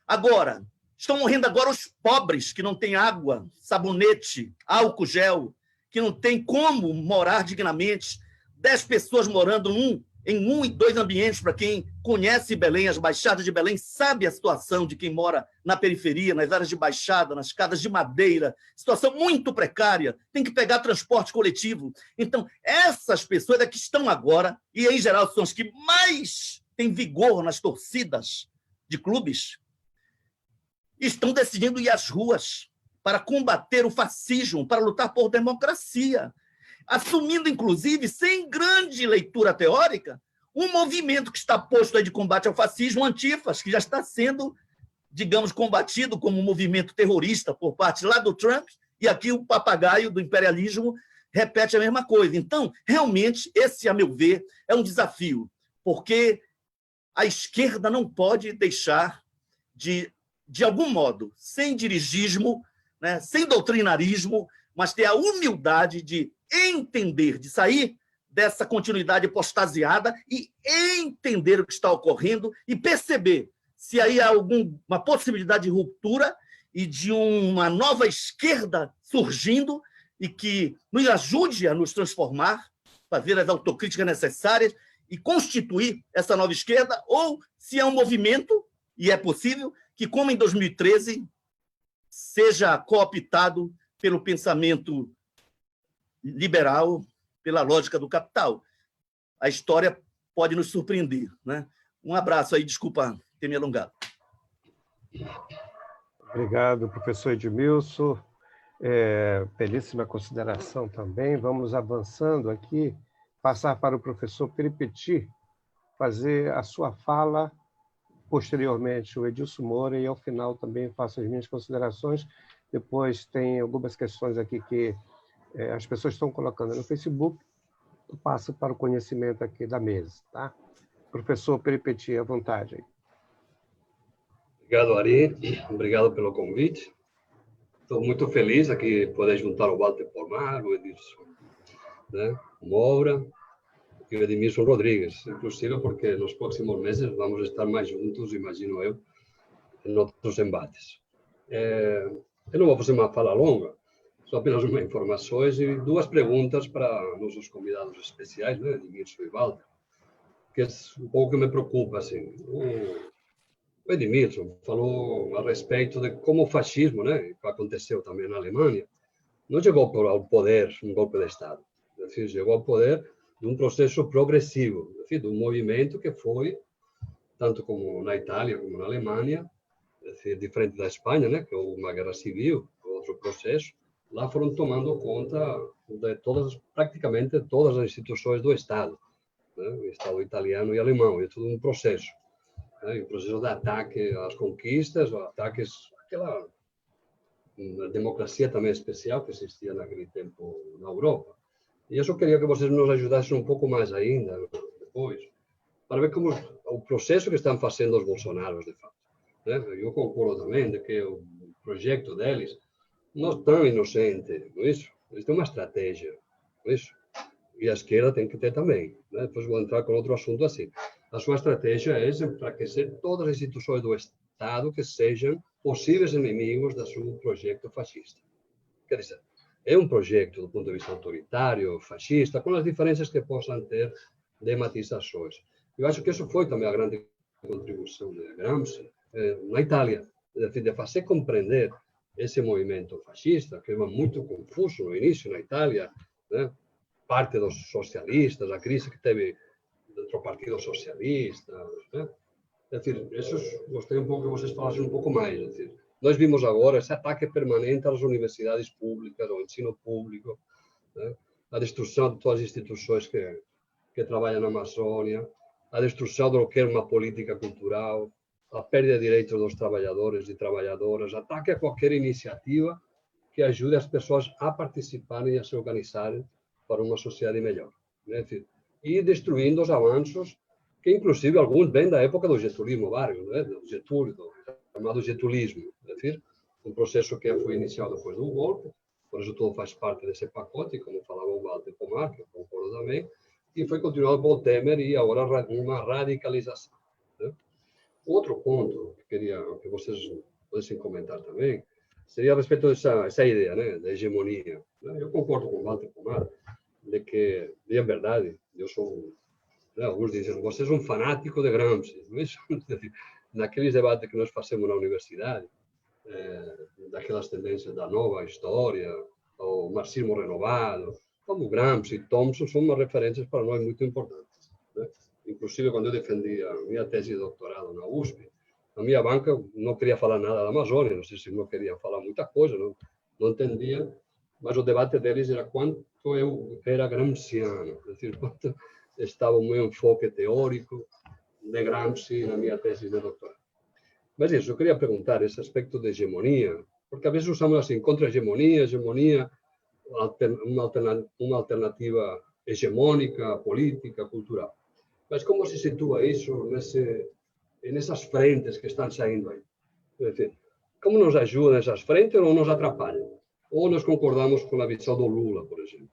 Agora, estão morrendo agora os pobres, que não têm água, sabonete, álcool gel, que não têm como morar dignamente. 10 pessoas morando em 1 e 2 ambientes. Para quem conhece Belém, as baixadas de Belém, sabe a situação de quem mora na periferia, nas áreas de baixada, nas casas de madeira, situação muito precária, tem que pegar transporte coletivo. Então, essas pessoas é que estão agora, e em geral são as que mais têm vigor nas torcidas de clubes, estão decidindo ir às ruas para combater o fascismo, para lutar por democracia, assumindo, inclusive, sem grande leitura teórica, um movimento que está posto aí de combate ao fascismo, Antifas, que já está sendo, digamos, combatido como um movimento terrorista por parte lá do Trump, e aqui o papagaio do imperialismo repete a mesma coisa. Então, realmente, esse, a meu ver, é um desafio, porque a esquerda não pode deixar de algum modo, sem dirigismo, né, sem doutrinarismo, mas ter a humildade de entender, de sair dessa continuidade apostasiada e entender o que está ocorrendo e perceber se aí há alguma possibilidade de ruptura e de uma nova esquerda surgindo e que nos ajude a nos transformar, fazer as autocríticas necessárias e constituir essa nova esquerda, ou se é um movimento, e é possível, que, como em 2013, seja cooptado pelo pensamento liberal, pela lógica do capital. A história pode nos surpreender, né? Um abraço aí, desculpa ter me alongado. Obrigado, professor Edmilson. Belíssima consideração também. Vamos avançando aqui, passar para o professor Peripeti fazer a sua fala, posteriormente o Edilson Moura, e ao final também faço as minhas considerações. Depois tem algumas questões aqui que as pessoas estão colocando no Facebook, eu passo para o conhecimento aqui da mesa, tá? Professor Peripeti, à vontade. Obrigado, Ari. Obrigado pelo convite. Estou muito feliz aqui poder juntar o Walter Pomar, o Edilson, né, Moura e o Edmilson Rodrigues, inclusive porque nos próximos meses vamos estar mais juntos, imagino eu, em outros embates. Eu não vou fazer uma fala longa, só apenas umas informações e duas perguntas para nossos convidados especiais, né, Edmilson e Walter, que é um pouco que me preocupa, assim. O Edmilson falou a respeito de como o fascismo, né, que aconteceu também na Alemanha, não chegou ao poder um golpe de Estado. É decir, chegou ao poder de um processo progressivo, enfim, de um movimento que foi, tanto como na Itália como na Alemanha, diferente da Espanha, né, que houve uma guerra civil, outro processo, lá foram tomando conta de praticamente todas as instituições do Estado, né, o Estado italiano e alemão, é tudo um processo, né, um processo de ataque às conquistas, ataques àquela democracia também especial que existia naquele tempo na Europa. E eu só queria que vocês nos ajudassem um pouco mais ainda, depois, para ver como o processo que estão fazendo os bolsonaros, de fato. Né? Eu concordo também de que o projeto deles não é tão inocente, não é isso? Eles têm uma estratégia, não é isso? E a esquerda tem que ter também. Né? Depois vou entrar com outro assunto assim. A sua estratégia é enfraquecer todas as instituições do Estado que sejam possíveis inimigos do seu projeto fascista. Quer dizer, é um projeto do ponto de vista autoritário, fascista, com as diferenças que possam ter de matizações. Eu acho que isso foi também a grande contribuição de Gramsci na Itália, de fazer compreender esse movimento fascista, que era muito confuso no início na Itália, né? Parte dos socialistas, a crise que teve dentro do Partido Socialista, né? É decir, isso gostaria um pouco que vocês falassem um pouco mais. É decir, nós vimos agora esse ataque permanente às universidades públicas, ao ensino público, né? A destruição de todas as instituições que trabalham na Amazônia, a destruição do que é uma política cultural, a perda de direitos dos trabalhadores e trabalhadoras, ataque a qualquer iniciativa que ajude as pessoas a participarem e a se organizarem para uma sociedade melhor. Né? E destruindo os avanços que, inclusive, alguns vêm da época do getulismo Vargas, né? Do Getúlio, do chamado getulismo. É um processo que foi iniciado depois do golpe, por isso tudo faz parte desse pacote, como falava o Walter Pomar, que eu concordo também, e foi continuado por Temer e agora uma radicalização. Né? Outro ponto que queria que vocês pudessem comentar também seria a respeito dessa ideia, né, da hegemonia. Eu concordo com o Walter Pomar de que, de verdade, eu sou, né, alguns dizem, você é um fanático de Gramsci. Não é isso? Naqueles debates que nós fazemos na universidade, daquelas tendências da nova história, o marxismo renovado, como Gramsci e Thompson, são umas referências para nós muito importantes. Né? Inclusive, quando eu defendi a minha tese de doutorado na USP, a minha banca não queria falar nada da Amazônia, não sei se não queriam falar muita coisa, não entendia, mas o debate deles era quanto eu era gramsciano, é decir, quanto estava o meu enfoque teórico de Gramsci na minha tese de doutorado. Mas isso, eu queria perguntar esse aspecto de hegemonia, porque às vezes usamos assim, contra-hegemonia, hegemonia, uma alternativa hegemônica, política, cultural. Mas como se situa isso nessas frentes que estão saindo aí? É decir, como nos ajudam essas frentes ou nos atrapalham? Ou nós concordamos com a visão do Lula, por exemplo,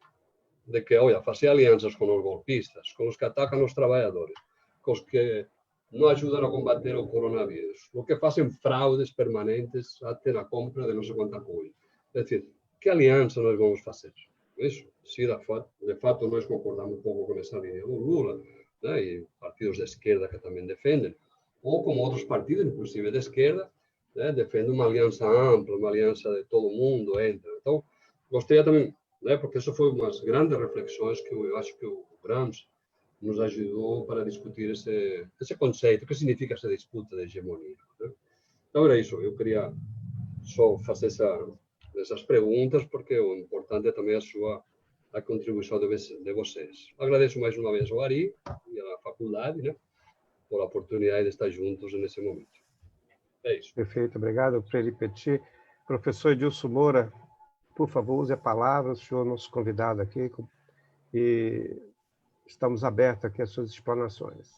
de que, olha, fazer alianças com os golpistas, com os que atacam os trabalhadores, com os que não ajudam a combater o coronavírus, os que fazem fraudes permanentes até na compra de não sei quanta coisa. É decir, que aliança nós vamos fazer? Isso, se de fato nós concordamos um pouco com essa linha do Lula, né, e partidos de esquerda que também defendem, ou como outros partidos, inclusive de esquerda, né, defendem uma aliança ampla, uma aliança de todo mundo entra. Então, gostaria também, né, porque isso foi umas grandes reflexões que eu acho que o Gramsci nos ajudou para discutir esse conceito, o que significa essa disputa de hegemonia. Né? Então, era isso. Eu queria só fazer essas perguntas, porque o importante é também a contribuição de vocês. Agradeço mais uma vez ao Ari e à faculdade, né, por a oportunidade de estar juntos nesse momento. É isso. Perfeito, obrigado, Freire Petit. Professor Edilson Moura, por favor, use a palavra, o senhor é nosso convidado aqui, e estamos abertos aqui às suas explanações.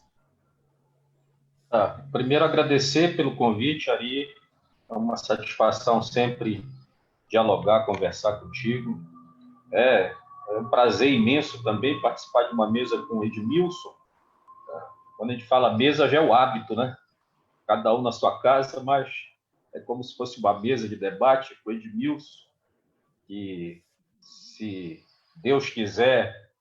Primeiro, agradecer pelo convite, Ari. É uma satisfação sempre dialogar, conversar contigo. É um prazer imenso também participar de uma mesa com o Edmilson. Quando a gente fala mesa, já é o hábito, né? Cada um na sua casa, mas é como se fosse uma mesa de debate com o Edmilson, que, se Deus quiser,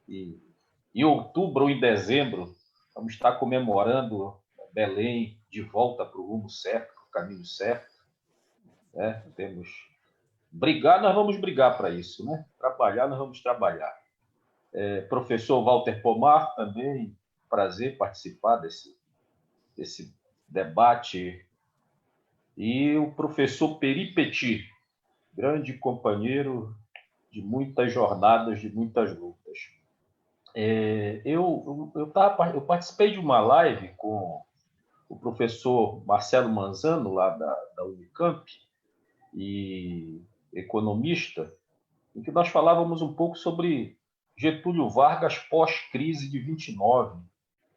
em outubro ou em dezembro, vamos estar comemorando Belém de volta para o rumo certo, para o caminho certo. Né? Brigar, nós vamos brigar para isso, né? Trabalhar, nós vamos trabalhar. Professor Walter Pomar, também, prazer participar desse debate. E o professor Peri Petit, grande companheiro de muitas jornadas, de muitas lutas. Eu participei de uma live com o professor Marcelo Manzano, lá da Unicamp, e economista, em que nós falávamos um pouco sobre Getúlio Vargas pós-crise de 29,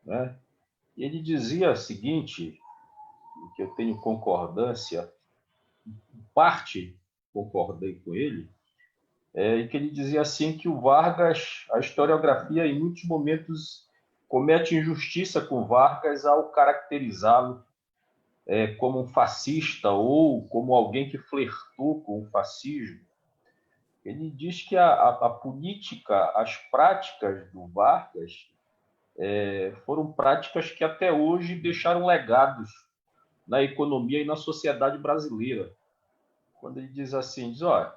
né? E ele dizia o seguinte, que eu tenho concordância, parte concordei com ele, e que ele dizia assim que o Vargas, a historiografia em muitos momentos comete injustiça com Vargas ao caracterizá-lo como um fascista ou como alguém que flertou com o fascismo. Ele diz que a política, as práticas do Vargas foram práticas que até hoje deixaram legados na economia e na sociedade brasileira. Quando ele diz assim, olha,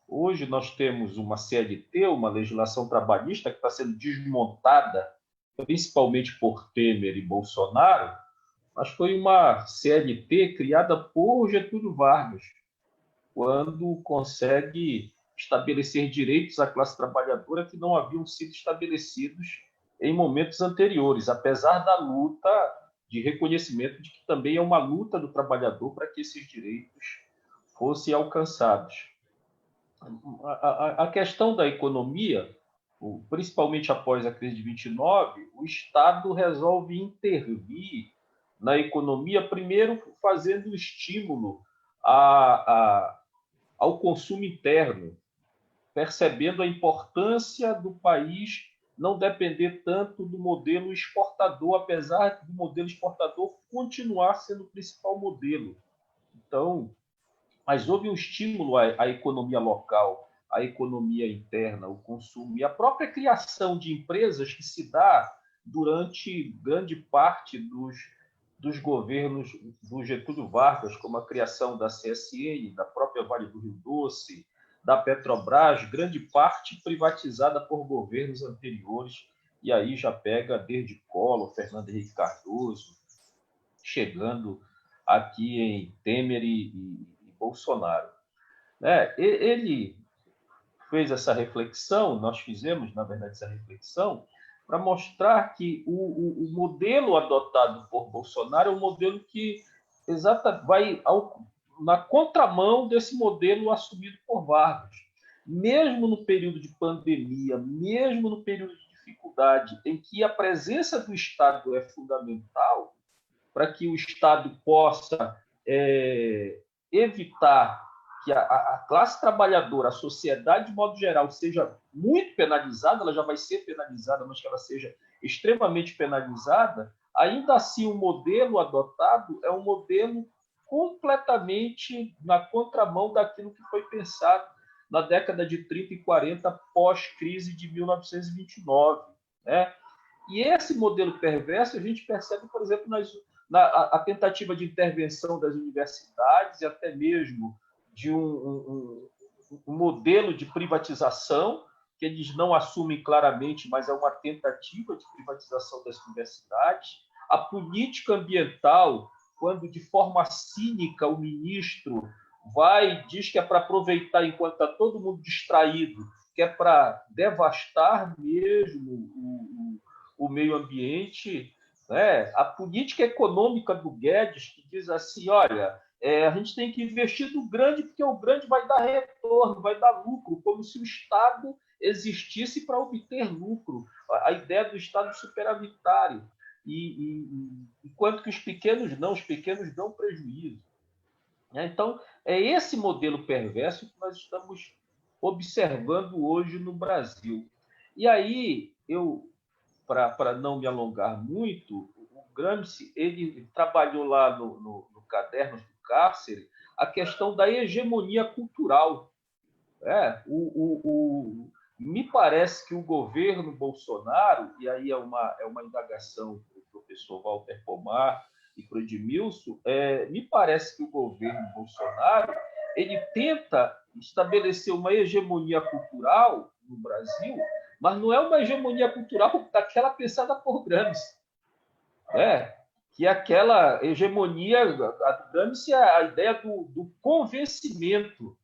hoje nós temos uma CLT, uma legislação trabalhista que está sendo desmontada, principalmente por Temer e Bolsonaro, mas foi uma CLT criada por Getúlio Vargas, quando consegue estabelecer direitos à classe trabalhadora que não haviam sido estabelecidos em momentos anteriores, apesar da luta de reconhecimento de que também é uma luta do trabalhador para que esses direitos fossem alcançados. A questão da economia, principalmente após a crise de 29, o Estado resolve intervir na economia, primeiro fazendo estímulo ao consumo interno, percebendo a importância do país não depender tanto do modelo exportador, apesar do modelo exportador continuar sendo o principal modelo. Então, mas houve um estímulo à economia local, à economia interna, ao consumo, e a própria criação de empresas que se dá durante grande parte dos governos do Getúlio Vargas, como a criação da CSN, da própria Vale do Rio Doce, da Petrobras, grande parte privatizada por governos anteriores, e aí já pega desde Collor, Fernando Henrique Cardoso, chegando aqui em Temer e Bolsonaro. Ele fez essa reflexão, nós fizemos, na verdade, essa reflexão, para mostrar que o modelo adotado por Bolsonaro é um modelo que vai na contramão desse modelo assumido por Vargas. Mesmo no período de pandemia, mesmo no período de dificuldade, em que a presença do Estado é fundamental para que o Estado possa evitar que a classe trabalhadora, a sociedade de modo geral, seja muito penalizada, ela já vai ser penalizada, mas que ela seja extremamente penalizada, ainda assim o modelo adotado é um modelo completamente na contramão daquilo que foi pensado na década de 30 e 40, pós-crise de 1929. Né? E esse modelo perverso a gente percebe, por exemplo, a tentativa de intervenção das universidades e até mesmo de um modelo de privatização que eles não assumem claramente, mas é uma tentativa de privatização das universidades. A política ambiental, quando de forma cínica o ministro diz que é para aproveitar enquanto está todo mundo distraído, que é para devastar mesmo o meio ambiente, né? A política econômica do Guedes, que diz assim, olha, a gente tem que investir no grande, porque o grande vai dar retorno, vai dar lucro, como se o Estado existisse para obter lucro. A ideia do Estado superavitário. Enquanto que os pequenos dão prejuízo. Então, é esse modelo perverso que nós estamos observando hoje no Brasil. E aí, para não me alongar muito, o Gramsci ele trabalhou lá no Cadernos do Cárcere a questão da hegemonia cultural. Me parece que o governo Bolsonaro, e aí é uma indagação do professor Walter Pomar e para o Edmilson, me parece que o governo Bolsonaro ele tenta estabelecer uma hegemonia cultural no Brasil, mas não é uma hegemonia cultural daquela pensada por Gramsci. Que aquela hegemonia, a do Gramsci é a ideia do convencimento,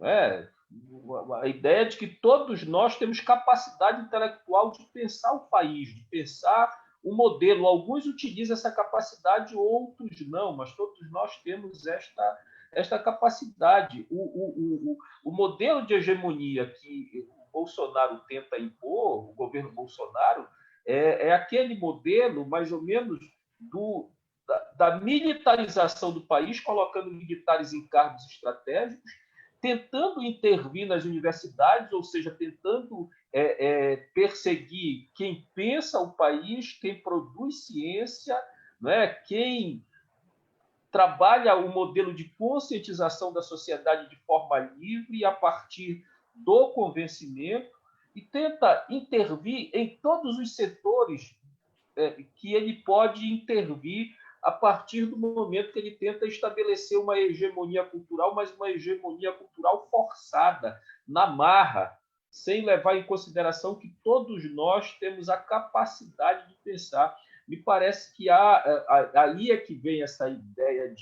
a ideia de que todos nós temos capacidade intelectual de pensar o país, de pensar o modelo. Alguns utilizam essa capacidade, outros não, mas todos nós temos esta capacidade. O modelo de hegemonia que o Bolsonaro tenta impor, o governo Bolsonaro, é aquele modelo, mais ou menos, da militarização do país, colocando militares em cargos estratégicos, tentando intervir nas universidades, ou seja, tentando perseguir quem pensa o país, quem produz ciência, quem trabalha o modelo de conscientização da sociedade de forma livre, a partir do convencimento, e tenta intervir em todos os setores que ele pode intervir a partir do momento que ele tenta estabelecer uma hegemonia cultural, mas uma hegemonia cultural forçada, na marra, sem levar em consideração que todos nós temos a capacidade de pensar. Me parece que aí é que vem essa ideia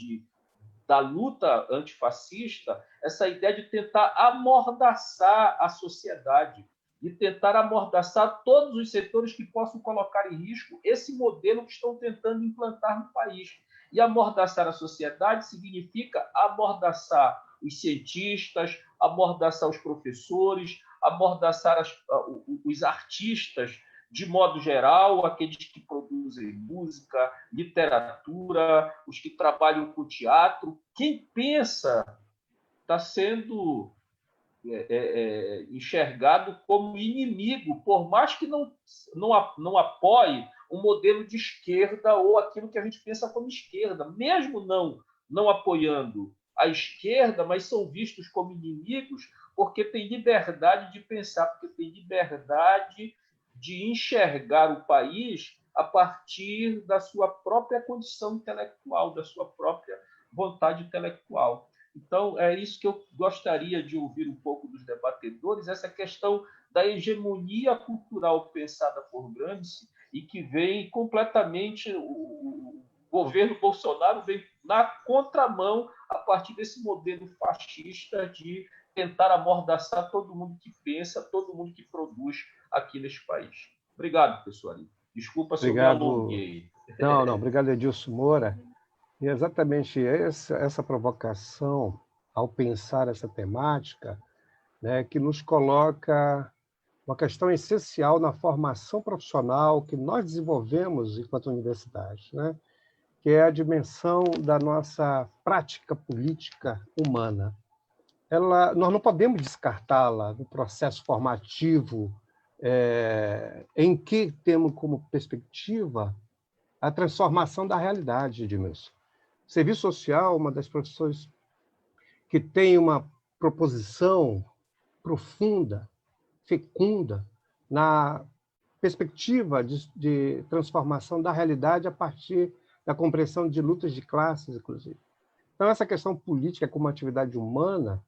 da luta antifascista, essa ideia de tentar amordaçar a sociedade, de tentar amordaçar todos os setores que possam colocar em risco esse modelo que estão tentando implantar no país. E amordaçar a sociedade significa amordaçar os cientistas, amordaçar os professores, amordaçar os artistas, de modo geral, aqueles que produzem música, literatura, os que trabalham com teatro. Quem pensa está sendo enxergado como inimigo, por mais que não apoie um modelo de esquerda ou aquilo que a gente pensa como esquerda, mesmo não apoiando a esquerda, mas são vistos como inimigos porque tem liberdade de pensar, porque tem liberdade de enxergar o país a partir da sua própria condição intelectual, da sua própria vontade intelectual. Então, é isso que eu gostaria de ouvir um pouco dos debatedores, essa questão da hegemonia cultural pensada por Gramsci e que vem completamente... O governo Bolsonaro vem na contramão a partir desse modelo fascista de tentar amordaçar todo mundo que pensa, todo mundo que produz aqui neste país. Obrigado, pessoal. Desculpa se eu me alonguei. Não, obrigado, Edilson Moura. E exatamente essa provocação, ao pensar essa temática, que nos coloca uma questão essencial na formação profissional que nós desenvolvemos enquanto universidade, que é a dimensão da nossa prática política humana. Nós não podemos descartá-la no processo formativo em que temos como perspectiva a transformação da realidade, Edmilson. Serviço social, uma das profissões que tem uma proposição profunda, fecunda, na perspectiva de transformação da realidade a partir da compreensão de lutas de classes, inclusive. Então, essa questão política como atividade humana,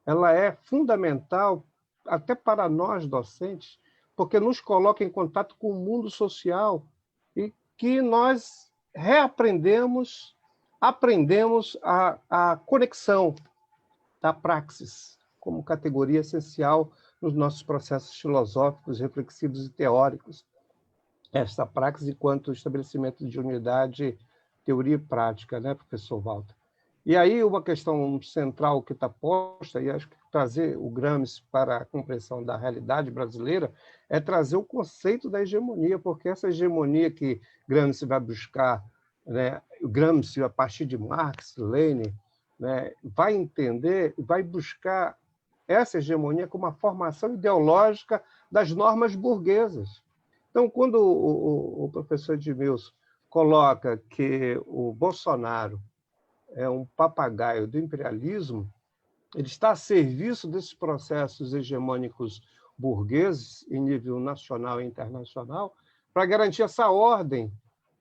ela é fundamental até para nós, docentes, porque nos coloca em contato com o mundo social e que nós aprendemos a conexão da praxis como categoria essencial nos nossos processos filosóficos, reflexivos e teóricos. Esta praxis enquanto estabelecimento de unidade, teoria e prática, professor Walter? E aí uma questão central que está posta, e acho que trazer o Gramsci para a compreensão da realidade brasileira, é trazer o conceito da hegemonia, porque essa hegemonia que Gramsci vai buscar, o Gramsci, a partir de Marx, Lenin, vai entender, vai buscar essa hegemonia como uma formação ideológica das normas burguesas. Então, quando o professor Edmilson coloca que o Bolsonaro é um papagaio do imperialismo, ele está a serviço desses processos hegemônicos burgueses, em nível nacional e internacional, para garantir essa ordem.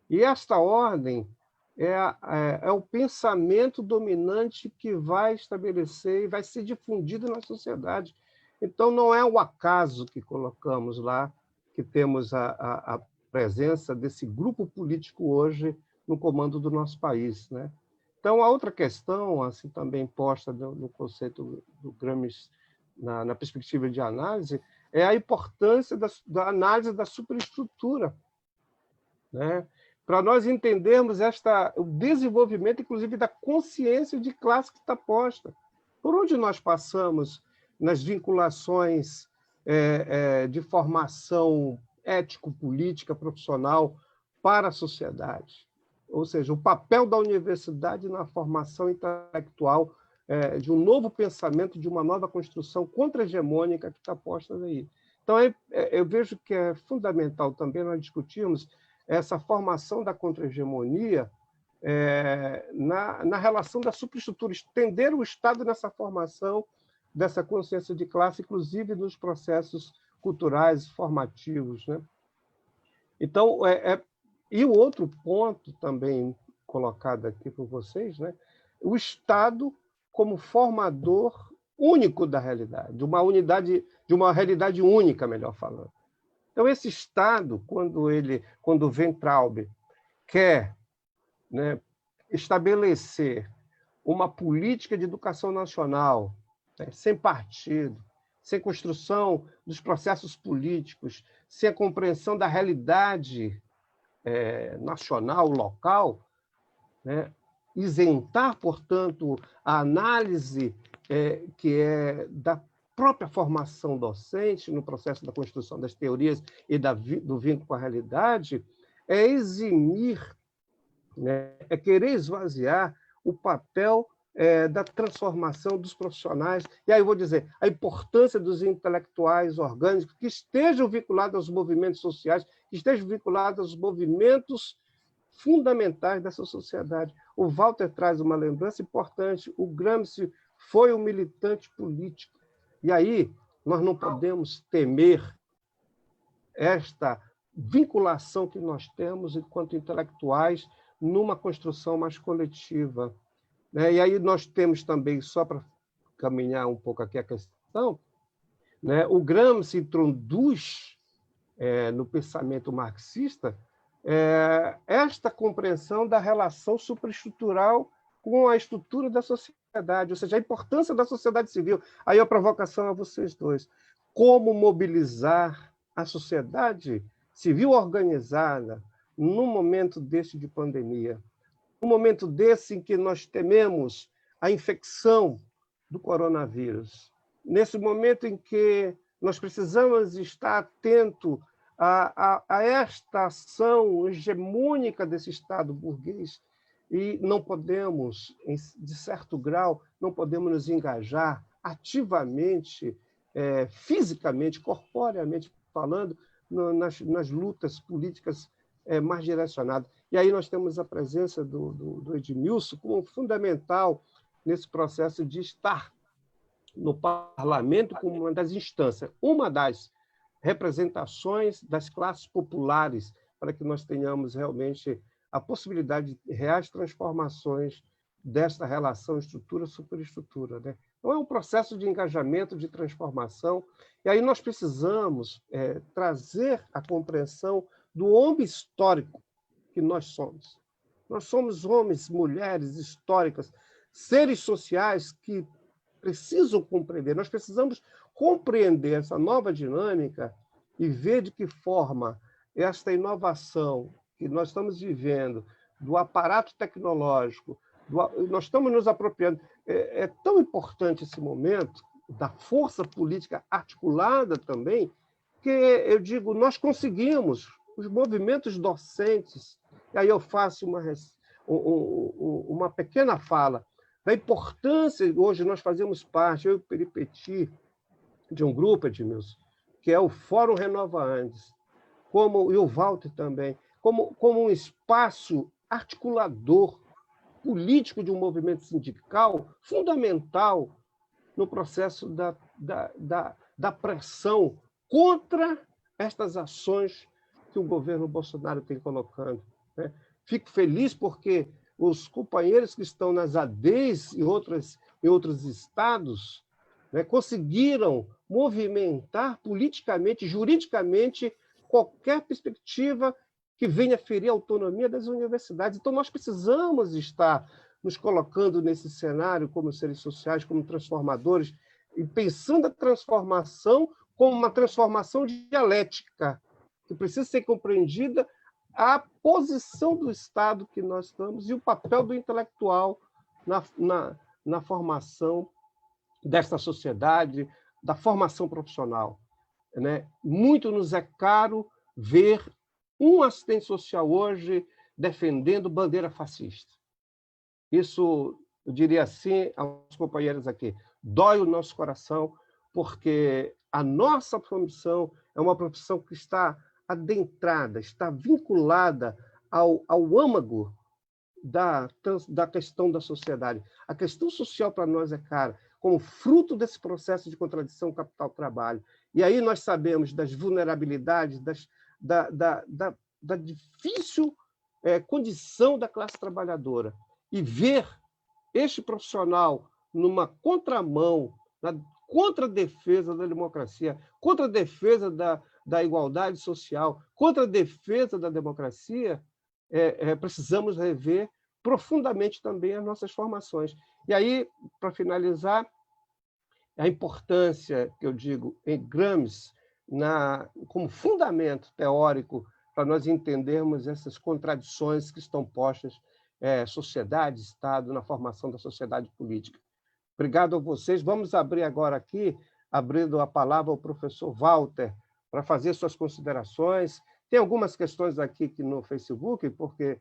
E esta ordem é o pensamento dominante que vai estabelecer e vai ser difundido na sociedade. Então, não é o acaso que colocamos lá, que temos a presença desse grupo político hoje no comando do nosso país, né? Então, a outra questão, assim, também posta no conceito do Gramsci, na perspectiva de análise, é a importância da análise da superestrutura, né? Para nós entendermos o desenvolvimento, inclusive, da consciência de classe que está posta. Por onde nós passamos nas vinculações de formação ético-política, profissional para a sociedade? Ou seja, o papel da universidade na formação intelectual de um novo pensamento, de uma nova construção contra-hegemônica que está posta aí. Então, eu vejo que é fundamental também nós discutirmos essa formação da contra-hegemonia na relação da superestrutura, estender o Estado nessa formação dessa consciência de classe, inclusive nos processos culturais formativos, né? Então, e o outro ponto também colocado aqui por vocês, né? O Estado como formador único da realidade, de uma realidade única, melhor falando. Então, esse Estado, quando Weintraub quer, né, estabelecer uma política de educação nacional, né, sem partido, sem construção dos processos políticos, sem a compreensão da realidade nacional, local, né, isentar, portanto, a análise que é da própria formação docente no processo da construção das teorias e do vínculo com a realidade, é eximir, né, é querer esvaziar o papel da transformação dos profissionais. E aí eu vou dizer, a importância dos intelectuais orgânicos que estejam vinculados aos movimentos sociais, que estejam vinculados aos movimentos fundamentais dessa sociedade. O Walter traz uma lembrança importante. O Gramsci foi um militante político. E aí nós não podemos temer esta vinculação que nós temos enquanto intelectuais numa construção mais coletiva. E aí nós temos também, só para caminhar um pouco aqui a questão, né, o Gramsci introduz no pensamento marxista esta compreensão da relação superestrutural com a estrutura da sociedade, ou seja, a importância da sociedade civil. Aí a provocação a vocês dois. Como mobilizar a sociedade civil organizada num momento deste de pandemia? Num momento desse em que nós tememos a infecção do coronavírus? Nesse momento em que nós precisamos estar atento a esta ação hegemônica desse Estado burguês, e não podemos, de certo grau, não podemos nos engajar ativamente, fisicamente, corporeamente falando, nas lutas políticas mais direcionadas. E aí nós temos a presença do Edmilson como fundamental nesse processo de estar no parlamento como uma das instâncias, uma das representações das classes populares, para que nós tenhamos realmente a possibilidade de reais transformações desta relação estrutura-superestrutura, né? Então, é um processo de engajamento, de transformação, e aí nós precisamos trazer a compreensão do homem histórico que nós somos. Nós somos homens, mulheres históricas, seres sociais que precisam compreender. Nós precisamos compreender essa nova dinâmica e ver de que forma esta inovação que nós estamos vivendo, do aparato tecnológico, nós estamos nos apropriando. É tão importante esse momento, da força política articulada também, que eu digo, nós conseguimos, os movimentos docentes, e aí eu faço uma pequena fala, da importância, hoje nós fazemos parte, eu e o Peripeti, de um grupo, Edmilson, que é o Fórum Renova Andes, e o Walter também, como um espaço articulador político de um movimento sindical fundamental no processo da pressão contra estas ações que o governo Bolsonaro tem colocando, né? Fico feliz porque os companheiros que estão nas ADEs e outros estados né, conseguiram movimentar politicamente, juridicamente, qualquer perspectiva que venha ferir a autonomia das universidades. Então, nós precisamos estar nos colocando nesse cenário como seres sociais, como transformadores, e pensando a transformação como uma transformação dialética, que precisa ser compreendida a posição do Estado que nós estamos e o papel do intelectual na formação desta sociedade, da formação profissional, né? Muito nos é caro ver um assistente social hoje defendendo bandeira fascista. Isso, eu diria assim aos companheiros aqui, dói o nosso coração, porque a nossa profissão é uma profissão que está adentrada, está vinculada ao âmago da questão da sociedade. A questão social para nós é cara, como fruto desse processo de contradição capital-trabalho. E aí nós sabemos das vulnerabilidades, da difícil condição da classe trabalhadora. E ver este profissional numa contramão, contra a defesa da democracia, contra a defesa da igualdade social, contra a defesa da democracia, precisamos rever profundamente também as nossas formações. E aí, para finalizar, a importância, que eu digo, em Gramsci, como fundamento teórico para nós entendermos essas contradições que estão postas sociedade, Estado, na formação da sociedade política. Obrigado a vocês. Vamos abrir agora aqui, abrindo a palavra ao professor Walter, para fazer suas considerações. Tem algumas questões aqui no Facebook, porque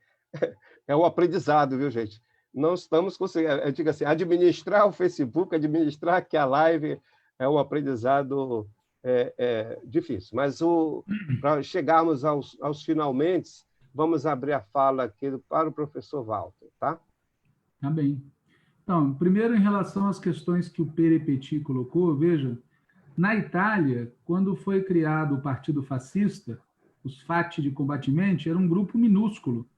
é o aprendizado, viu, gente? Não estamos conseguindo, eu digo assim, administrar o Facebook, administrar aqui a live é um aprendizado difícil. Mas para chegarmos aos finalmente, vamos abrir a fala aqui para o professor Walter, tá? Tá bem. Então, primeiro, em relação às questões que o Perepetti colocou, veja, na Itália, quando foi criado o Partido Fascista, os Fatti di Combattimento, era um grupo minúsculo.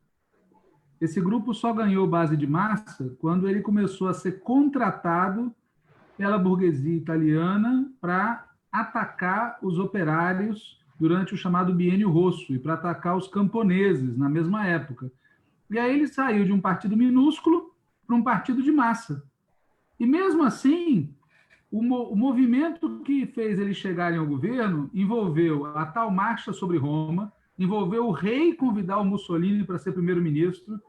Esse grupo só ganhou base de massa quando ele começou a ser contratado pela burguesia italiana para atacar os operários durante o chamado Biênio Rosso e para atacar os camponeses na mesma época. E aí ele saiu de um partido minúsculo para um partido de massa. E mesmo assim, o movimento que fez eles chegarem ao governo envolveu a tal marcha sobre Roma, envolveu o rei convidar o Mussolini para ser primeiro-ministro.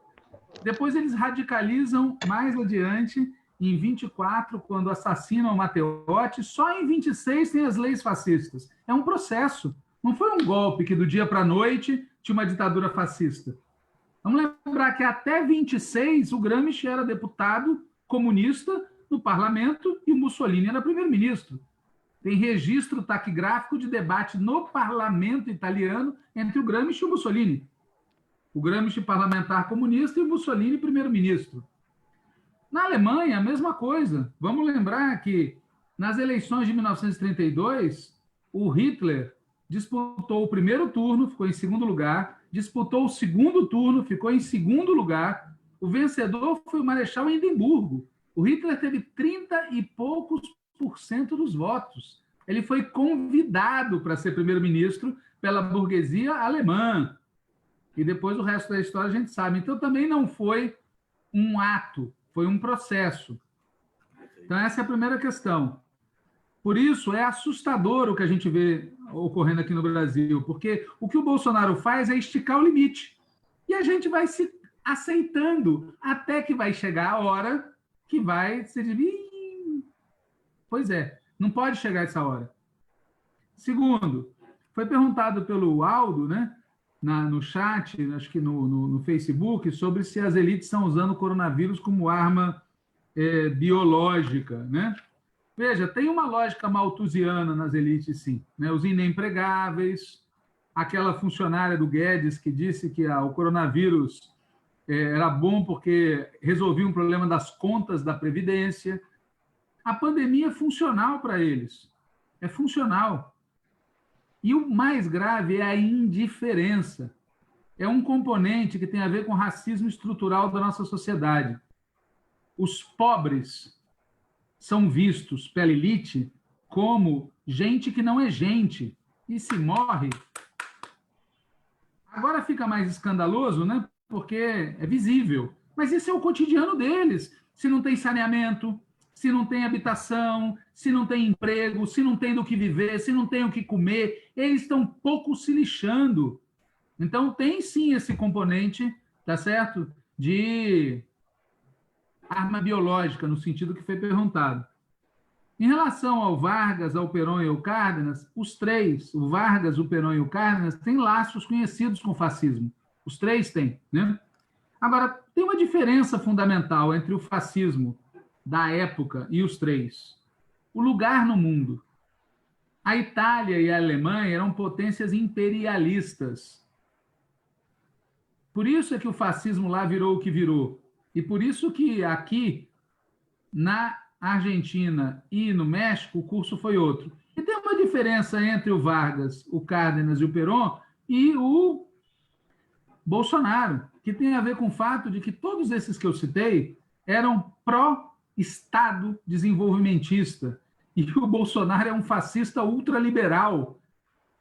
Depois eles radicalizam mais adiante, em 24, quando assassinam o Matteotti. Só em 26 tem as leis fascistas. É um processo. Não foi um golpe que do dia para a noite tinha uma ditadura fascista. Vamos lembrar que até 26 o Gramsci era deputado comunista no parlamento e o Mussolini era primeiro-ministro. Tem registro taquigráfico de debate no parlamento italiano entre o Gramsci e o Mussolini. O Gramsci parlamentar comunista e o Mussolini primeiro-ministro. Na Alemanha, a mesma coisa. Vamos lembrar que nas eleições de 1932, o Hitler disputou o primeiro turno, ficou em segundo lugar, disputou o segundo turno, ficou em segundo lugar. O vencedor foi o Marechal Hindenburgo. O Hitler teve 30 e poucos % dos votos. Ele foi convidado para ser primeiro-ministro pela burguesia alemã. E depois o resto da história a gente sabe. Então também não foi um ato, foi um processo. Então essa é a primeira questão. Por isso é assustador o que a gente vê ocorrendo aqui no Brasil, porque o que o Bolsonaro faz é esticar o limite. E a gente vai se aceitando até que vai chegar a hora que vai ser de... Pois é, não pode chegar essa hora. Segundo, foi perguntado pelo Aldo, né, no chat, acho que no Facebook, sobre se as elites estão usando o coronavírus como arma biológica, né? Veja, tem uma lógica malthusiana nas elites, sim, né? Os inempregáveis, aquela funcionária do Guedes que disse que o coronavírus era bom porque resolvia um problema das contas da Previdência. A pandemia é funcional para eles, é funcional. E o mais grave é a indiferença. É um componente que tem a ver com o racismo estrutural da nossa sociedade. Os pobres são vistos pela elite como gente que não é gente, e se morre. Agora fica mais escandaloso, né? Porque é visível. Mas esse é o cotidiano deles. Se não tem saneamento, se não tem habitação, se não tem emprego, se não tem do que viver, se não tem o que comer, eles estão pouco se lixando. Então, tem sim esse componente, tá certo? De arma biológica, no sentido que foi perguntado. Em relação ao Vargas, ao Perón e ao Cárdenas, os três, o Vargas, o Perón e o Cárdenas, têm laços conhecidos com o fascismo. Os três têm, né? Agora, tem uma diferença fundamental entre o fascismo da época e os três. O lugar no mundo. A Itália e a Alemanha eram potências imperialistas. Por isso é que o fascismo lá virou o que virou. E por isso que aqui, na Argentina e no México, o curso foi outro. E tem uma diferença entre o Vargas, o Cárdenas e o Perón e o Bolsonaro, que tem a ver com o fato de que todos esses que eu citei eram pró-Estado desenvolvimentista. E o Bolsonaro é um fascista ultraliberal.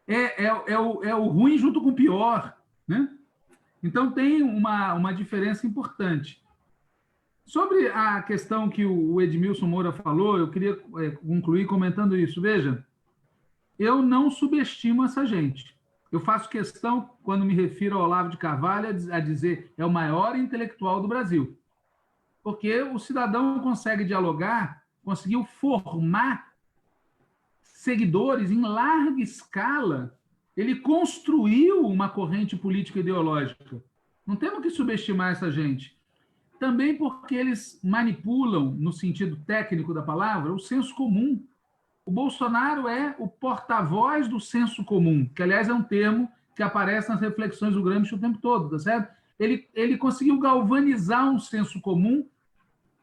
É o ruim junto com o pior, né? Então, tem uma diferença importante. Sobre a questão que o Edmilson Moura falou, eu queria concluir comentando isso. Veja, eu não subestimo essa gente. Eu faço questão, quando me refiro ao Olavo de Carvalho, a dizer é o maior intelectual do Brasil. Porque o cidadão consegue dialogar, conseguiu formar seguidores em larga escala. Ele construiu uma corrente política ideológica. Não temos que subestimar essa gente. Também porque eles manipulam, no sentido técnico da palavra, o senso comum. O Bolsonaro é o porta-voz do senso comum, que, aliás, é um termo que aparece nas reflexões do Gramsci o tempo todo, tá certo? Ele conseguiu galvanizar um senso comum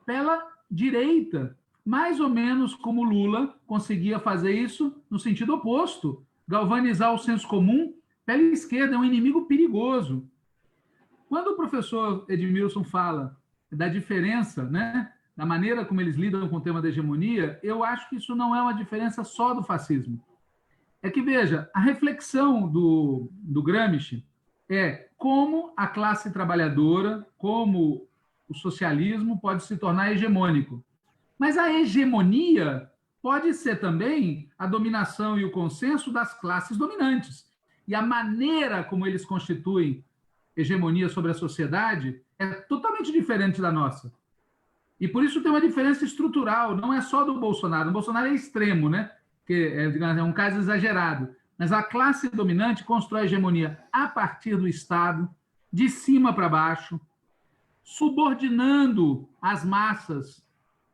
pela direita, mais ou menos como Lula conseguia fazer isso no sentido oposto, galvanizar o senso comum pela esquerda, é um inimigo perigoso. Quando o professor Edmilson fala da diferença, né, da maneira como eles lidam com o tema da hegemonia, eu acho que isso não é uma diferença só do fascismo. É que, veja, a reflexão do Gramsci é como a classe trabalhadora, como o socialismo pode se tornar hegemônico. Mas a hegemonia pode ser também a dominação e o consenso das classes dominantes. E a maneira como eles constituem hegemonia sobre a sociedade é totalmente diferente da nossa. E por isso tem uma diferença estrutural, não é só do Bolsonaro. O Bolsonaro é extremo, né? Que é um caso exagerado. Mas a classe dominante constrói a hegemonia a partir do Estado, de cima para baixo, subordinando as massas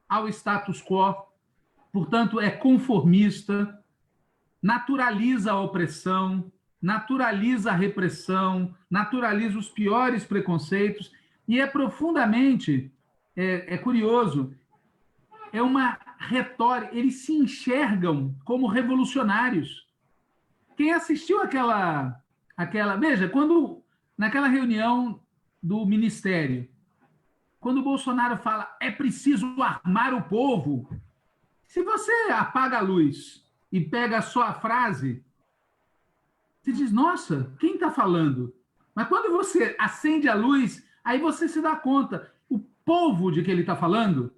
ao status quo, portanto, é conformista, naturaliza a opressão, naturaliza a repressão, naturaliza os piores preconceitos, e é profundamente, curioso, é uma retórica, eles se enxergam como revolucionários. Quem assistiu aquela veja, quando naquela reunião do Ministério, quando o Bolsonaro fala é preciso armar o povo, se você apaga a luz e pega só a frase, você diz, nossa, quem está falando? Mas quando você acende a luz, aí você se dá conta, o povo de que ele está falando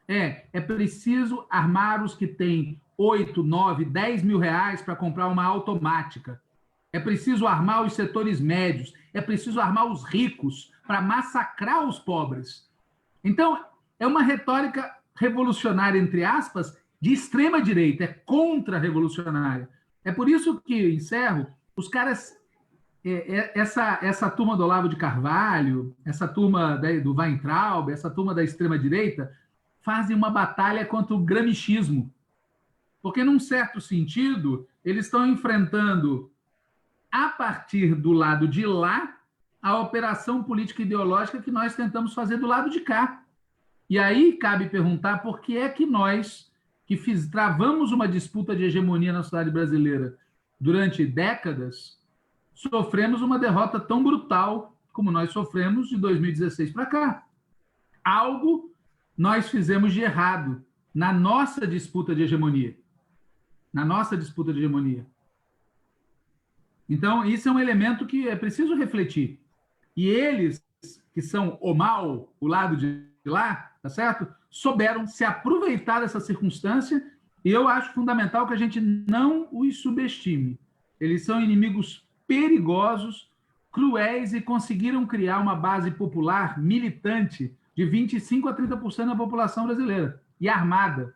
é preciso armar os que têm 8, 9, 10 mil reais para comprar uma automática. É preciso armar os setores médios, é preciso armar os ricos para massacrar os pobres. Então, é uma retórica revolucionária, entre aspas, de extrema-direita, é contra-revolucionária. É por isso que, encerro, os caras, essa turma do Olavo de Carvalho, essa turma do Weintraub, essa turma da extrema-direita, fazem uma batalha contra o gramscismo. Porque, num certo sentido, eles estão enfrentando, a partir do lado de lá, a operação política ideológica que nós tentamos fazer do lado de cá. E aí cabe perguntar por que é que nós, que travamos uma disputa de hegemonia na sociedade brasileira durante décadas, sofremos uma derrota tão brutal como nós sofremos de 2016 para cá. Algo nós fizemos de errado na nossa disputa de hegemonia. Na nossa disputa de hegemonia. Então, isso é um elemento que é preciso refletir. E eles, que são o mal, o lado de lá, tá certo? Souberam se aproveitar dessa circunstância, e eu acho fundamental que a gente não os subestime. Eles são inimigos perigosos, cruéis, e conseguiram criar uma base popular militante de 25% a 30% da população brasileira, e armada.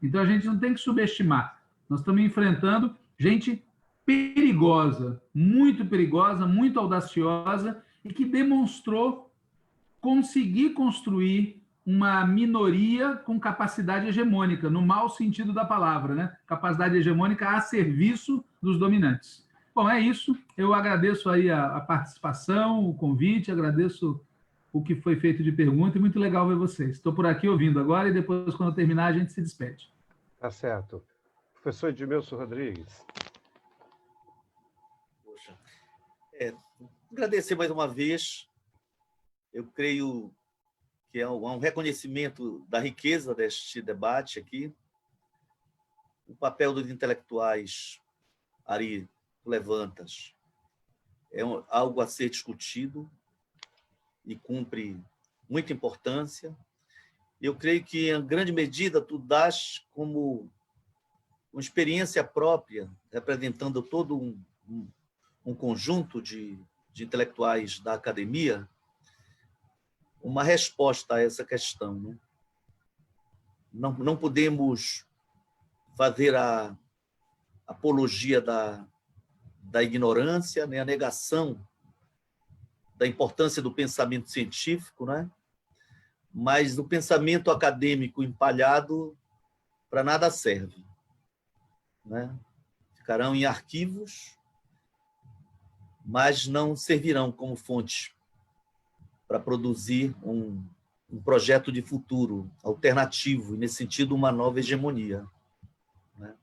Então, a gente não tem que subestimar. Nós estamos enfrentando gente perigosa, muito audaciosa, e que demonstrou conseguir construir uma minoria com capacidade hegemônica, no mau sentido da palavra, né? Capacidade hegemônica a serviço dos dominantes. Bom, é isso. Eu agradeço aí a participação, o convite, agradeço o que foi feito de pergunta, e muito legal ver vocês. Estou por aqui ouvindo agora, e depois, quando terminar, a gente se despede. Tá certo. Professor Edmilson Rodrigues. Poxa, agradecer mais uma vez. Eu creio que é um reconhecimento da riqueza deste debate aqui. O papel dos intelectuais, Ari, levantas, é algo a ser discutido e cumpre muita importância. Eu creio que, em grande medida, tu dás como uma experiência própria, representando todo um conjunto de intelectuais da academia, uma resposta a essa questão, né? Não podemos fazer a apologia da ignorância, né? A negação da importância do pensamento científico, né? Mas o pensamento acadêmico empalhado para nada serve, né? Ficarão em arquivos, mas não servirão como fonte para produzir um projeto de futuro alternativo, e, nesse sentido, uma nova hegemonia, né?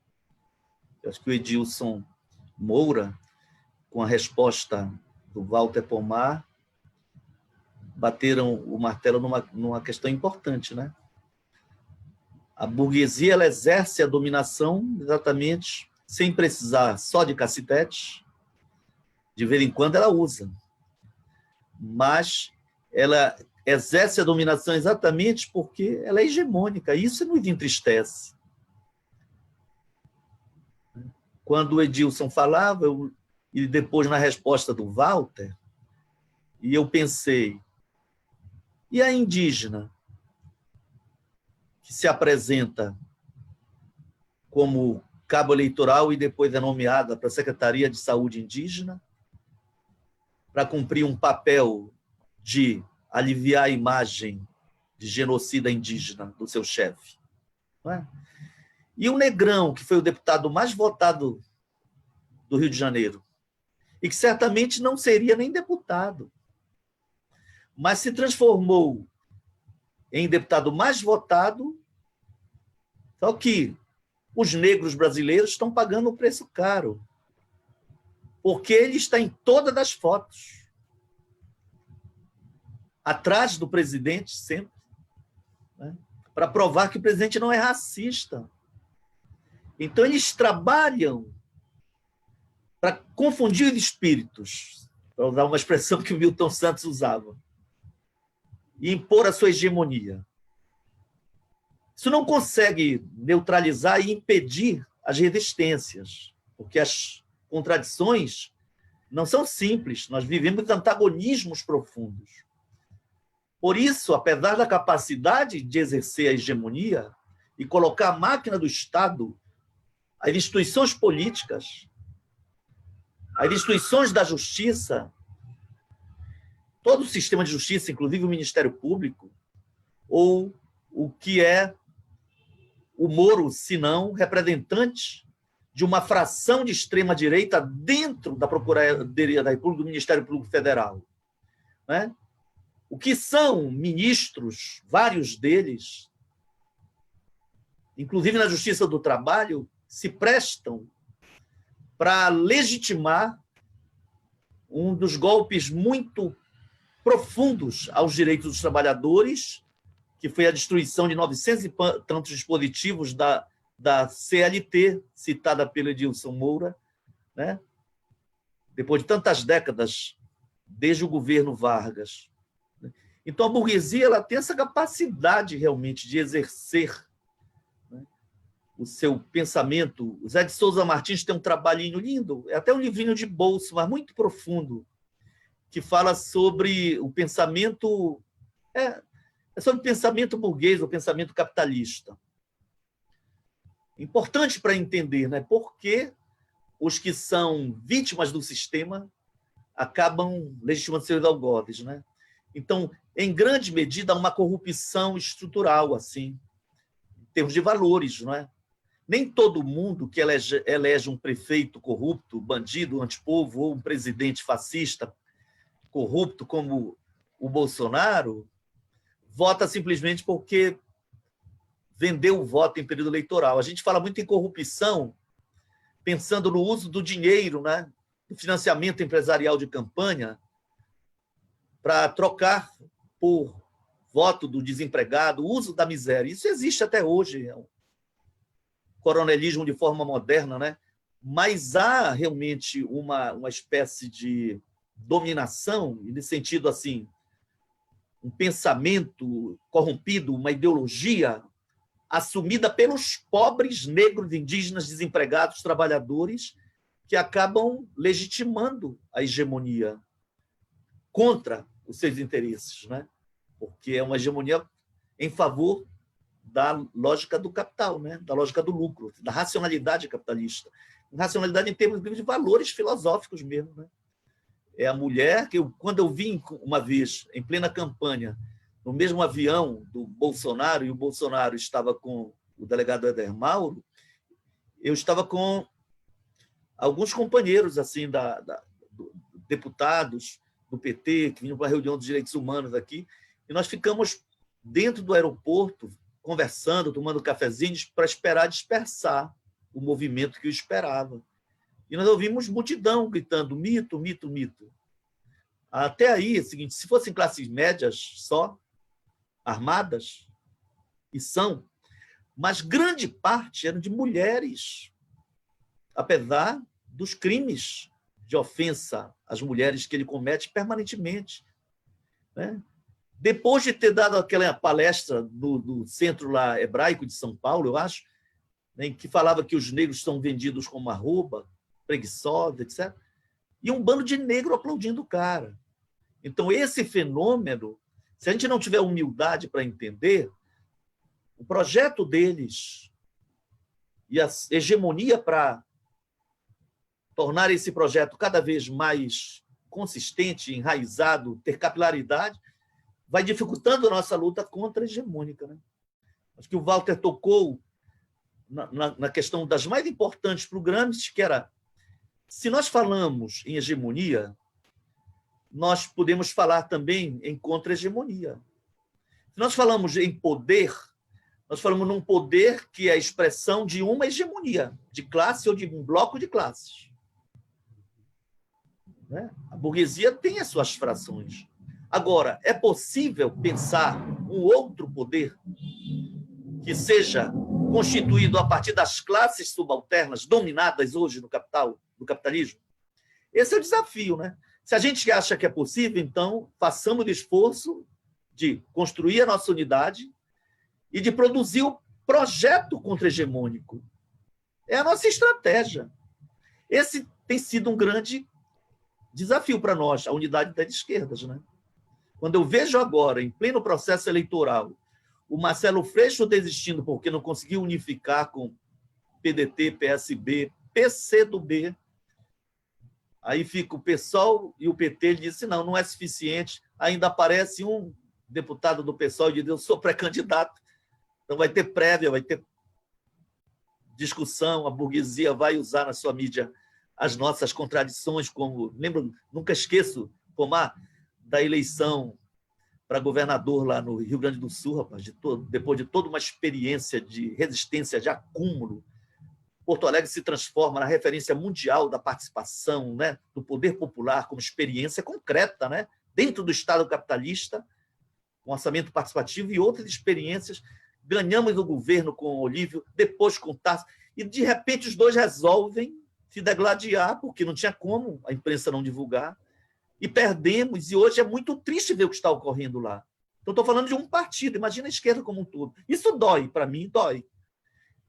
Eu acho que o Edilson Moura, com a resposta do Walter Pomar, bateram o martelo numa questão importante, né? A burguesia, ela exerce a dominação exatamente sem precisar só de cacetetes, de vez em quando ela usa, mas ela exerce a dominação exatamente porque ela é hegemônica, e isso nos entristece. Quando o Edilson falava, e depois na resposta do Walter, e eu pensei, e a indígena, que se apresenta como cabo eleitoral e depois é nomeada para a Secretaria de Saúde Indígena, para cumprir um papel de aliviar a imagem de genocida indígena do seu chefe, não é? E o Negrão, que foi o deputado mais votado do Rio de Janeiro, e que certamente não seria nem deputado, mas se transformou em deputado mais votado, só que os negros brasileiros estão pagando um preço caro, porque ele está em todas as fotos, atrás do presidente sempre, né? Para provar que o presidente não é racista. Então, eles trabalham para confundir os espíritos, para usar uma expressão que o Milton Santos usava, e impor a sua hegemonia. Isso não consegue neutralizar e impedir as resistências, porque as contradições não são simples, nós vivemos antagonismos profundos. Por isso, apesar da capacidade de exercer a hegemonia e colocar a máquina do Estado, as instituições políticas, as instituições da justiça, todo o sistema de justiça, inclusive o Ministério Público, ou o que é o Moro, se não representante de uma fração de extrema-direita dentro da Procuradoria da República, do Ministério Público Federal, né? O que são ministros, vários deles, inclusive na Justiça do Trabalho, se prestam para legitimar um dos golpes muito profundos aos direitos dos trabalhadores que foi a destruição de 900 e tantos dispositivos da CLT, citada pelo Edilson Moura, né? Depois de tantas décadas, desde o governo Vargas. Então, a burguesia ela tem essa capacidade realmente de exercer, né, o seu pensamento. O Zé de Souza Martins tem um trabalhinho lindo, é até um livrinho de bolso, mas muito profundo, que fala sobre o pensamento... É sobre o pensamento burguês, o pensamento capitalista. Importante para entender, né, por que os que são vítimas do sistema acabam legitimando seus algozes, né? Então, em grande medida, há uma corrupção estrutural, assim, em termos de valores, não é? Nem todo mundo que elege um prefeito corrupto, bandido, antipovo, ou um presidente fascista corrupto como o Bolsonaro, vota simplesmente porque vendeu o voto em período eleitoral. A gente fala muito em corrupção, pensando no uso do dinheiro, né, do financiamento empresarial de campanha, para trocar por voto do desempregado, o uso da miséria. Isso existe até hoje, é um coronelismo de forma moderna, né? Mas há realmente uma espécie de dominação, no sentido assim, um pensamento corrompido, uma ideologia assumida pelos pobres, negros, indígenas, desempregados, trabalhadores, que acabam legitimando a hegemonia contra os seus interesses, né? Porque é uma hegemonia em favor da lógica do capital, né? Da lógica do lucro, da racionalidade capitalista. Racionalidade em termos de valores filosóficos mesmo, né? É a mulher que, quando eu vim uma vez, em plena campanha, no mesmo avião do Bolsonaro, e o Bolsonaro estava com o delegado Éder Mauro, eu estava com alguns companheiros assim, deputados do PT, que vinham para a reunião dos direitos humanos aqui, e nós ficamos dentro do aeroporto, conversando, tomando cafezinhos, para esperar dispersar o movimento que o esperava. E nós ouvimos multidão gritando mito, mito, mito. Até aí, é o seguinte, se fossem classes médias só, armadas, e são, mas grande parte eram de mulheres, apesar dos crimes de ofensa às mulheres que ele comete permanentemente, né? Depois de ter dado aquela palestra do Centro lá Hebraico de São Paulo, eu acho, né, em que falava que os negros são vendidos como arroba, preguiçosa, etc., e um bando de negro aplaudindo o cara. Então, esse fenômeno, se a gente não tiver humildade para entender, o projeto deles e a hegemonia para tornar esse projeto cada vez mais consistente, enraizado, ter capilaridade, vai dificultando a nossa luta contra a hegemônica, né? Acho que o Walter tocou na questão das mais importantes para o Gramsci, que era, se nós falamos em hegemonia, nós podemos falar também em contra-hegemonia. Se nós falamos em poder, nós falamos num poder que é a expressão de uma hegemonia, de classe ou de um bloco de classes. Né? A burguesia tem as suas frações. Agora, é possível pensar um outro poder que seja constituído a partir das classes subalternas dominadas hoje no capitalismo? Esse é o desafio, né? Se a gente acha que é possível, então façamos o esforço de construir a nossa unidade e de produzir o projeto contra-hegemônico. É a nossa estratégia. Esse tem sido um grande desafio para nós, a unidade das esquerdas, né? Quando eu vejo agora, em pleno processo eleitoral, o Marcelo Freixo desistindo porque não conseguiu unificar com PDT, PSB, PCdoB, aí fica o PSOL e o PT, ele disse, não, não é suficiente, ainda aparece um deputado do PSOL e diz, eu sou pré-candidato, então vai ter prévia, vai ter discussão, a burguesia vai usar na sua mídia as nossas contradições, como, lembro, nunca esqueço, Pomar, da eleição para governador lá no Rio Grande do Sul, rapaz, depois de toda uma experiência de resistência, de acúmulo, Porto Alegre se transforma na referência mundial da participação, né, do poder popular como experiência concreta, né, dentro do Estado capitalista, com orçamento participativo e outras experiências. Ganhamos o governo com o Olívio, depois com o Tarso, e, de repente, os dois resolvem se degladiar, porque não tinha como a imprensa não divulgar, e perdemos, e hoje é muito triste ver o que está ocorrendo lá. Então, estou falando de um partido, imagina a esquerda como um todo. Isso dói, para mim, dói.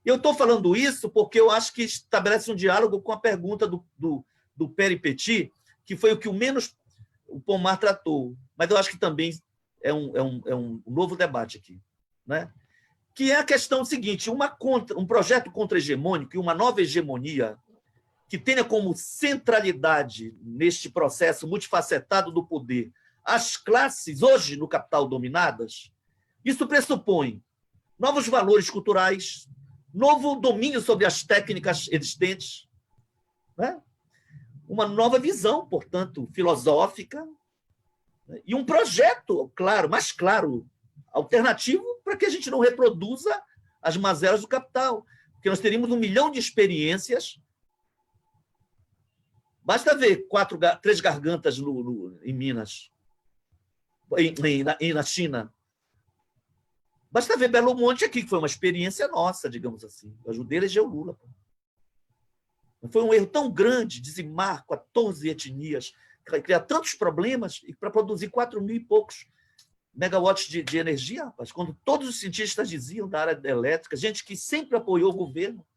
Eu estou falando isso porque eu acho que estabelece um diálogo com a pergunta do Peripetit, que foi o que o menos o Pomar tratou, mas eu acho que também é um novo debate aqui, né? Que é a questão seguinte, um projeto contra-hegemônico e uma nova hegemonia que tenha como centralidade neste processo multifacetado do poder as classes hoje no capital dominadas, isso pressupõe novos valores culturais, novo domínio sobre as técnicas existentes, né? Uma nova visão, portanto, filosófica, né? E um projeto, claro, mais claro, alternativo, para que a gente não reproduza as mazelas do capital. Porque nós teríamos 1 milhão de experiências. Basta ver 3 gargantas em Minas, na China. Basta ver Belo Monte aqui, que foi uma experiência nossa, digamos assim. Eu ajudei a eleger o Lula. Foi um erro tão grande dizimar 14 etnias, criar tantos problemas para produzir 4.000 e poucos megawatts de energia, rapaz, quando todos os cientistas diziam da área elétrica, gente que sempre apoiou o governo.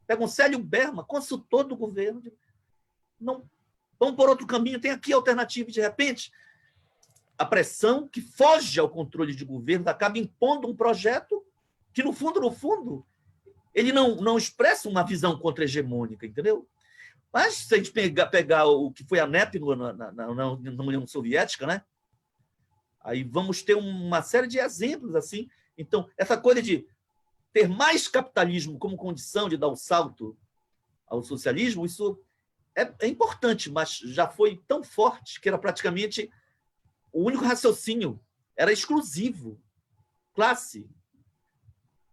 Pega um Célio Berman, consultor do governo. Não, vamos por outro caminho, tem aqui a alternativa. De repente, a pressão que foge ao controle de governo acaba impondo um projeto que, no fundo, ele não expressa uma visão contra-hegemônica, entendeu? Mas, se a gente pegar o que foi a NEP na União Soviética, né? Aí vamos ter uma série de exemplos assim. Então, essa coisa de ter mais capitalismo como condição de dar o salto ao socialismo, isso é importante, mas já foi tão forte que era praticamente o único raciocínio, era exclusivo. Classe,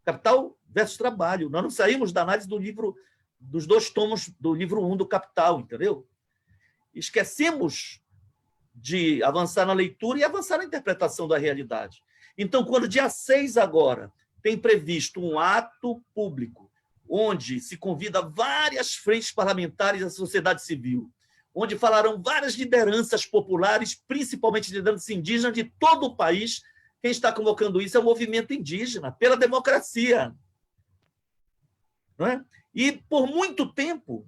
capital versus trabalho. Nós não saímos da análise dos 2 tomos do livro 1 do Capital, entendeu? Esquecemos de avançar na leitura e avançar na interpretação da realidade. Então, quando dia 6 agora tem previsto um ato público, onde se convida várias frentes parlamentares da sociedade civil, onde falarão várias lideranças populares, principalmente lideranças indígenas de todo o país, quem está convocando isso é o movimento indígena, pela democracia. Não é? E, por muito tempo,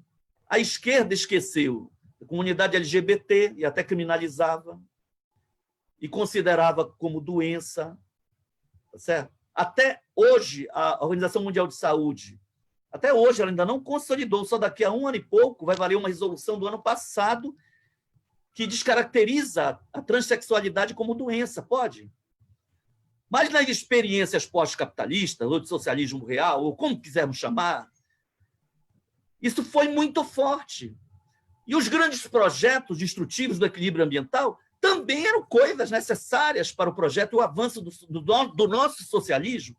a esquerda esqueceu a comunidade LGBT e até criminalizava e considerava como doença. Tá certo? Até hoje, a Organização Mundial de Saúde, até hoje ela ainda não consolidou, só daqui a 1 ano e pouco vai valer uma resolução do ano passado que descaracteriza a transexualidade como doença, pode? Mas nas experiências pós-capitalistas, ou de socialismo real, ou como quisermos chamar, isso foi muito forte. E os grandes projetos destrutivos do equilíbrio ambiental também eram coisas necessárias para o projeto e o avanço do nosso socialismo.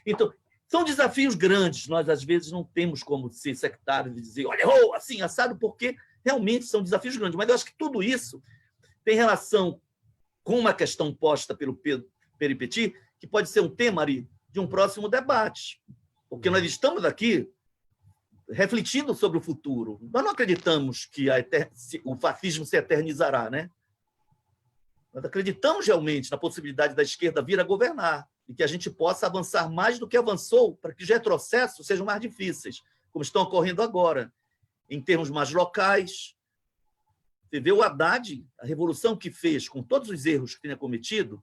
Então, são desafios grandes. Nós, às vezes, não temos como ser sectários e dizer, olha, assim, assado, porque realmente são desafios grandes. Mas eu acho que tudo isso tem relação com uma questão posta pelo Peripetit, que pode ser um tema, Ari, de um próximo debate. Porque nós estamos aqui refletindo sobre o futuro. Nós não acreditamos que o fascismo se eternizará, né? Nós acreditamos realmente na possibilidade da esquerda vir a governar e que a gente possa avançar mais do que avançou para que os retrocessos sejam mais difíceis, como estão ocorrendo agora, em termos mais locais. Você vê o Haddad, a revolução que fez, com todos os erros que tinha cometido,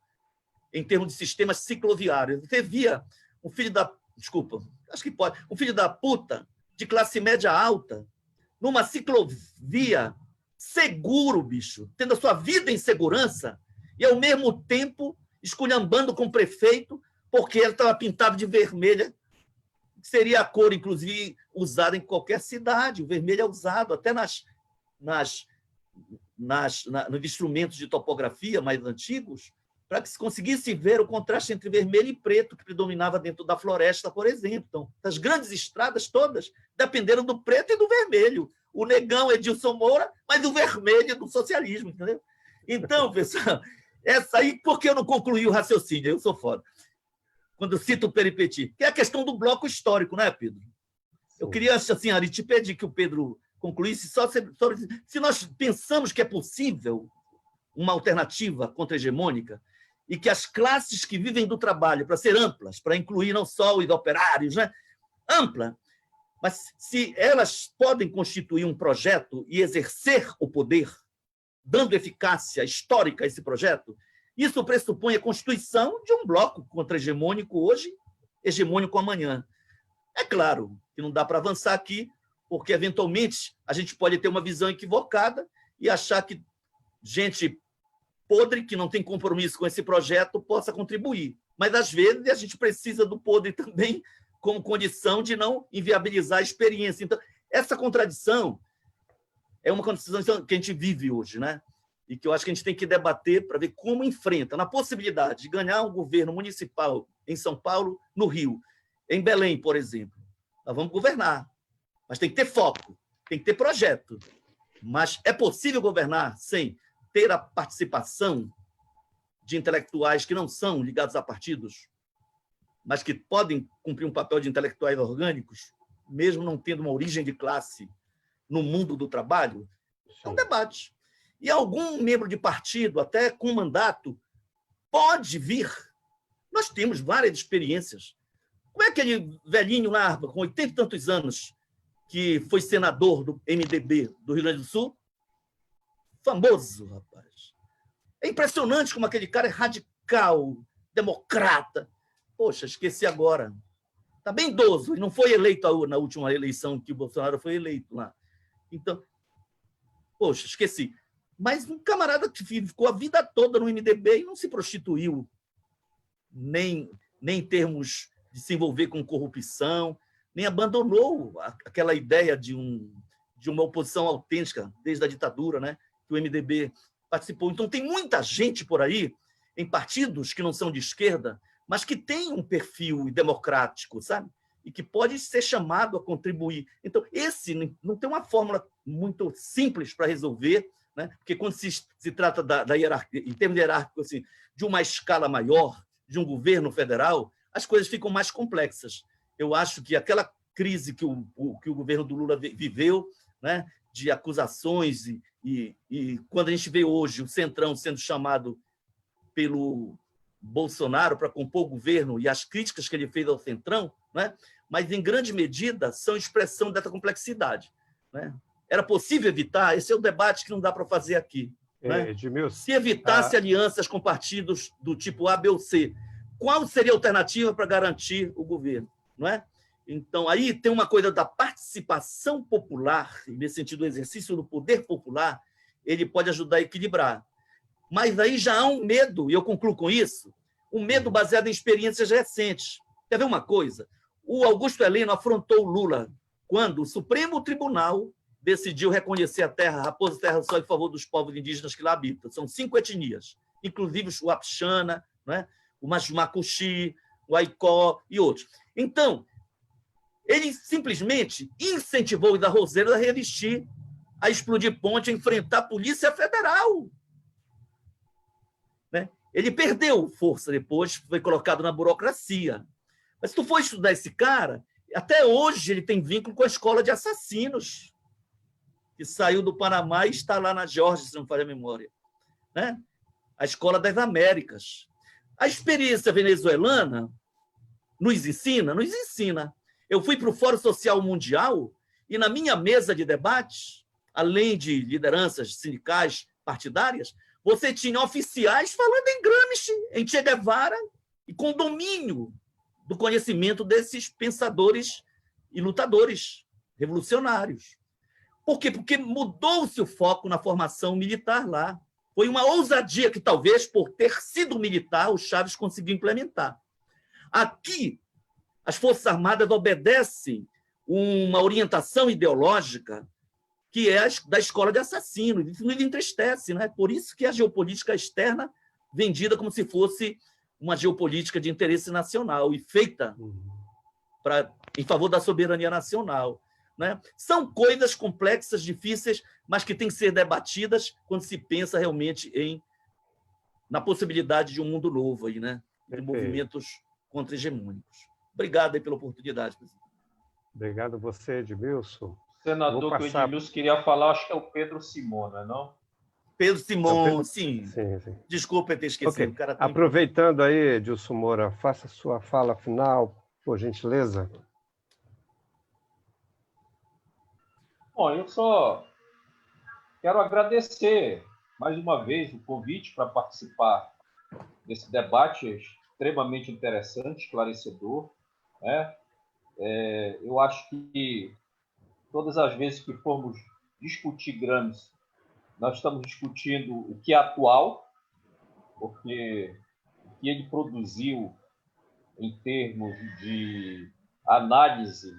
em termos de sistemas cicloviários. Você via um filho da... Desculpa, acho que pode. Um filho da puta de classe média alta, numa ciclovia, seguro, bicho, tendo a sua vida em segurança, e, ao mesmo tempo, esculhambando com o prefeito, porque ele estava pintado de vermelha, que seria a cor, inclusive, usada em qualquer cidade. O vermelho é usado até nos instrumentos de topografia mais antigos, para que se conseguisse ver o contraste entre vermelho e preto, que predominava dentro da floresta, por exemplo. Então, as grandes estradas todas dependeram do preto e do vermelho. O negão Edilson Moura, mas o vermelho do socialismo, entendeu? Então, pessoal, Essa aí, por que eu não concluí o raciocínio? Eu sou foda. Quando eu cito o Peripeti, que é a questão do bloco histórico, né, Pedro? Eu queria, assim, Ari, te pedir que o Pedro concluísse só se nós pensamos que é possível uma alternativa contra-hegemônica e que as classes que vivem do trabalho, para ser amplas, para incluir não só os operários, né? Ampla, mas se elas podem constituir um projeto e exercer o poder, dando eficácia histórica a esse projeto, isso pressupõe a constituição de um bloco contra-hegemônico hoje, hegemônico amanhã. É claro que não dá para avançar aqui, porque, eventualmente, a gente pode ter uma visão equivocada e achar que gente podre, que não tem compromisso com esse projeto, possa contribuir. Mas, às vezes, a gente precisa do podre também como condição de não inviabilizar a experiência. Então, essa contradição é uma contradição que a gente vive hoje, né? E que eu acho que a gente tem que debater para ver como enfrenta, na possibilidade de ganhar um governo municipal em São Paulo, no Rio, em Belém, por exemplo. Nós vamos governar, mas tem que ter foco, tem que ter projeto. Mas é possível governar sem ter a participação de intelectuais que não são ligados a partidos, mas que podem cumprir um papel de intelectuais orgânicos, mesmo não tendo uma origem de classe no mundo do trabalho? É um debate. E algum membro de partido, até com mandato, pode vir. Nós temos várias experiências. Como é aquele velhinho lá, com 80 e tantos anos, que foi senador do MDB do Rio Grande do Sul? Famoso, rapaz. É impressionante como aquele cara é radical, democrata. Poxa, esqueci agora. Está bem idoso, ele não foi eleito na última eleição que o Bolsonaro foi eleito lá. Então, poxa, esqueci. Mas um camarada que ficou a vida toda no MDB e não se prostituiu, nem em termos de se envolver com corrupção, nem abandonou aquela ideia de uma oposição autêntica desde a ditadura, né, que o MDB participou. Então, tem muita gente por aí, em partidos que não são de esquerda, mas que tem um perfil democrático, sabe? E que pode ser chamado a contribuir. Então, esse não tem uma fórmula muito simples para resolver, né? Porque quando se trata da hierarquia, em termos hierárquicos, assim, de uma escala maior, de um governo federal, as coisas ficam mais complexas. Eu acho que aquela crise que o governo do Lula viveu, né, de acusações, e quando a gente vê hoje o Centrão sendo chamado pelo Bolsonaro para compor o governo e as críticas que ele fez ao Centrão, né, mas, em grande medida, são expressão dessa complexidade, né? Era possível evitar? Esse é o debate que não dá para fazer aqui, né? Se evitasse alianças com partidos do tipo A, B ou C, qual seria a alternativa para garantir o governo? Não é? Então, aí tem uma coisa da participação popular, nesse sentido, o exercício do poder popular, ele pode ajudar a equilibrar. Mas aí já há um medo, e eu concluo com isso, um medo baseado em experiências recentes. Quer ver uma coisa? O Augusto Heleno afrontou o Lula quando o Supremo Tribunal decidiu reconhecer a terra, Raposa Terra do Sol, em favor dos povos indígenas que lá habitam. São 5 etnias, inclusive o Wapixana, né? O Macuxi, o Aicó e outros. Então, ele simplesmente incentivou os arrozeiros a resistir, a explodir ponte, a enfrentar a Polícia Federal. Né? Ele perdeu força depois, foi colocado na burocracia. Mas se tu for estudar esse cara, até hoje ele tem vínculo com a escola de assassinos, que saiu do Panamá e está lá na Geórgia, se não me falha a memória. Né? A Escola das Américas. A experiência venezuelana nos ensina. Eu fui para o Fórum Social Mundial e, na minha mesa de debate, além de lideranças sindicais partidárias, você tinha oficiais falando em Gramsci, em Che Guevara, e com domínio do conhecimento desses pensadores e lutadores revolucionários. Por quê? Porque mudou-se o foco na formação militar lá. Foi uma ousadia que, talvez, por ter sido militar, o Chaves conseguiu implementar. Aqui, as Forças Armadas obedecem uma orientação ideológica que é da escola de assassinos. Isso nos entristece, né? Por isso que a geopolítica externa vendida como se fosse uma geopolítica de interesse nacional e feita em favor da soberania nacional. Né? São coisas complexas, difíceis, mas que têm que ser debatidas quando se pensa realmente em na possibilidade de um mundo novo aí, né? De movimentos contra-hegemônicos. Obrigado aí pela oportunidade, presidente. Obrigado a você, Edmilson. O senador que o Edmilson queria falar, acho que é o Pedro Simon, não é não? Pedro Simon, Pedro... sim. Sim. Desculpa ter esquecido. Okay. O cara Aproveitando aí, Edilson Moura, faça sua fala final, por gentileza. Bom, eu só quero agradecer mais uma vez o convite para participar desse debate extremamente interessante, esclarecedor, né? Eu acho que todas as vezes que formos discutir Gramsci, nós estamos discutindo o que é atual, porque o que ele produziu em termos de análise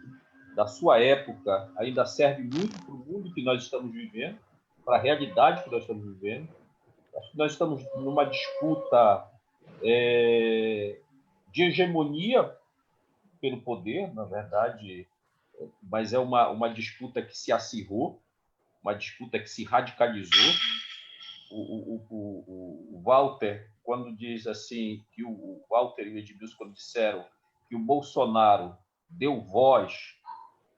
da sua época ainda serve muito para o mundo que nós estamos vivendo, para a realidade que nós estamos vivendo. Acho que nós estamos numa disputa de hegemonia pelo poder, na verdade, mas é uma disputa que se acirrou, uma disputa que se radicalizou. O Walter, quando diz assim, que o Walter e o Edmilson, quando disseram que o Bolsonaro deu voz,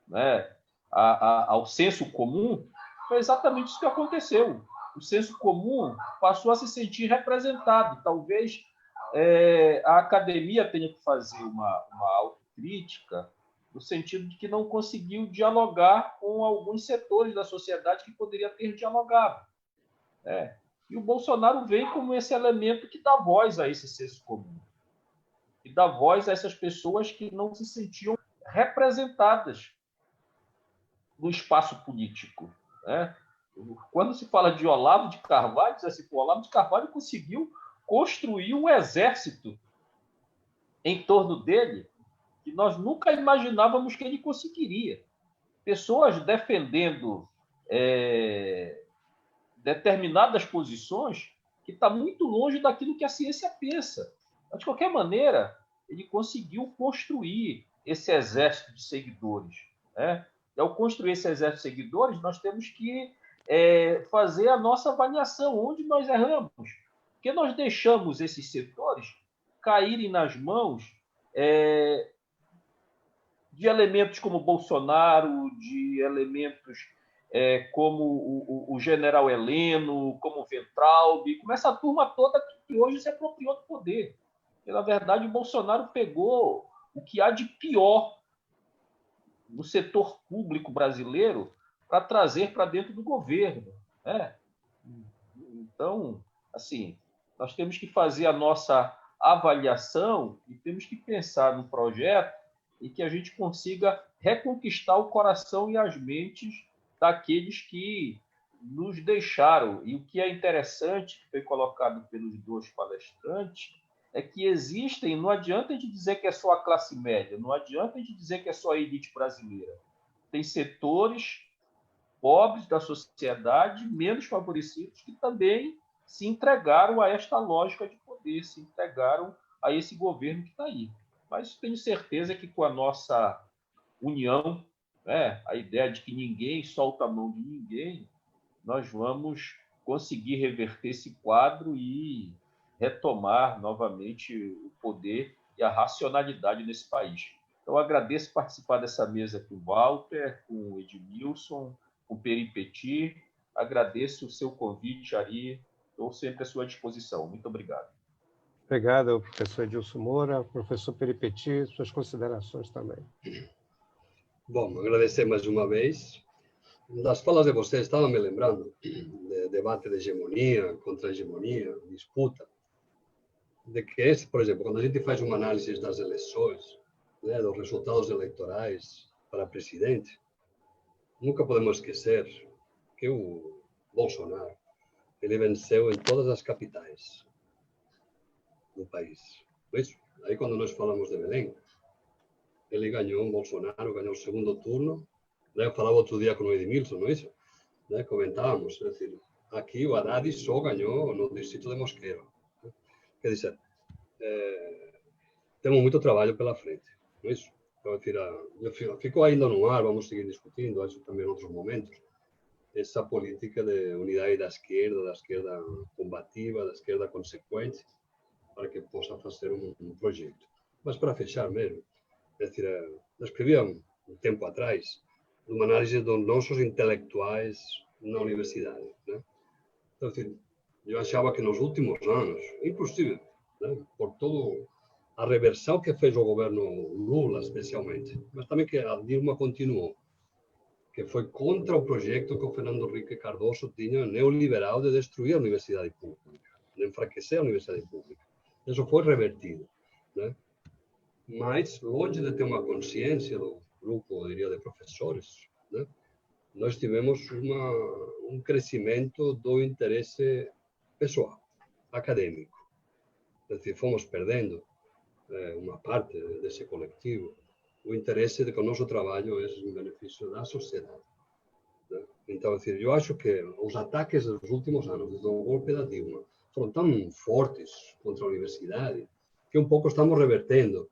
né, ao senso comum, foi exatamente isso que aconteceu. O senso comum passou a se sentir representado. Talvez a academia tenha que fazer uma autocrítica, no sentido de que não conseguiu dialogar com alguns setores da sociedade que poderia ter dialogado. E o Bolsonaro vem como esse elemento que dá voz a esse senso comum, que dá voz a essas pessoas que não se sentiam representadas no espaço político. Quando se fala de Olavo de Carvalho, diz assim, o Olavo de Carvalho conseguiu construir um exército em torno dele que nós nunca imaginávamos que ele conseguiria. Pessoas defendendo determinadas posições que está muito longe daquilo que a ciência pensa. Mas, de qualquer maneira, ele conseguiu construir esse exército de seguidores. E, ao construir esse exército de seguidores, nós temos que fazer a nossa avaliação, onde nós erramos. Porque nós deixamos esses setores caírem nas mãos de elementos como Bolsonaro, de elementos como o general Heleno, como o Weintraub, como essa turma toda que hoje se apropriou do poder. E, na verdade, o Bolsonaro pegou o que há de pior no setor público brasileiro para trazer para dentro do governo. Então, assim, nós temos que fazer a nossa avaliação e temos que pensar num projeto em que a gente consiga reconquistar o coração e as mentes daqueles que nos deixaram. E o que é interessante, que foi colocado pelos dois palestrantes, é que existem, não adianta de dizer que é só a classe média, não adianta de dizer que é só a elite brasileira. Tem setores pobres da sociedade, menos favorecidos, que também se entregaram a esta lógica de poder, se entregaram a esse governo que está aí. Mas tenho certeza que com a nossa união, a ideia de que ninguém solta a mão de ninguém, nós vamos conseguir reverter esse quadro e retomar novamente o poder e a racionalidade nesse país. Então, agradeço participar dessa mesa com o Walter, com o Edmilson, com o Peripetit. Agradeço o seu convite, Ari. Estou sempre à sua disposição. Muito obrigado. Obrigado, professor Edilson Moura. Professor Peripetit, suas considerações também. Bom, agradecer mais uma vez. Das falas de vocês, estava me lembrando de debate de hegemonia, contra-hegemonia, disputa, de que esse, por exemplo, quando a gente faz uma análise das eleições, dos resultados eleitorais para presidente, nunca podemos esquecer que o Bolsonaro ele venceu em todas as capitais do país. Por isso, aí quando nós falamos de Belém, ele ganhou, Bolsonaro ganhou o segundo turno. Eu falava outro dia com o Edmilson, não é isso? Comentávamos, é decir, aqui o Haddad só ganhou no distrito de Mosqueiro. Quer dizer, temos muito trabalho pela frente, não é isso? Então, ficou ainda no ar, vamos seguir discutindo, acho também em outros momentos. essa política de unidade da esquerda combativa, da esquerda consequente, para que possa fazer um projeto. Mas para fechar mesmo, é decir, eu escrevi um tempo atrás uma análise dos nossos intelectuais na universidade, né? Então, assim, eu achava que nos últimos anos, inclusive, né, por toda a reversão que fez o governo Lula, especialmente, mas também que a Dilma continuou, que foi contra o projeto que o Fernando Henrique Cardoso tinha, neoliberal, de destruir a universidade pública, de enfraquecer a universidade pública. Isso foi revertido, né? Mas, longe de ter uma consciência do grupo, eu diria, de professores, né, nós tivemos um crescimento do interesse pessoal, acadêmico. É decir, fomos perdendo uma parte desse coletivo, o interesse de que o nosso trabalho é em benefício da sociedade, né? Então, é decir, eu acho que os ataques dos últimos anos, desde o golpe da Dilma, foram tão fortes contra a universidade que um pouco estamos revertendo,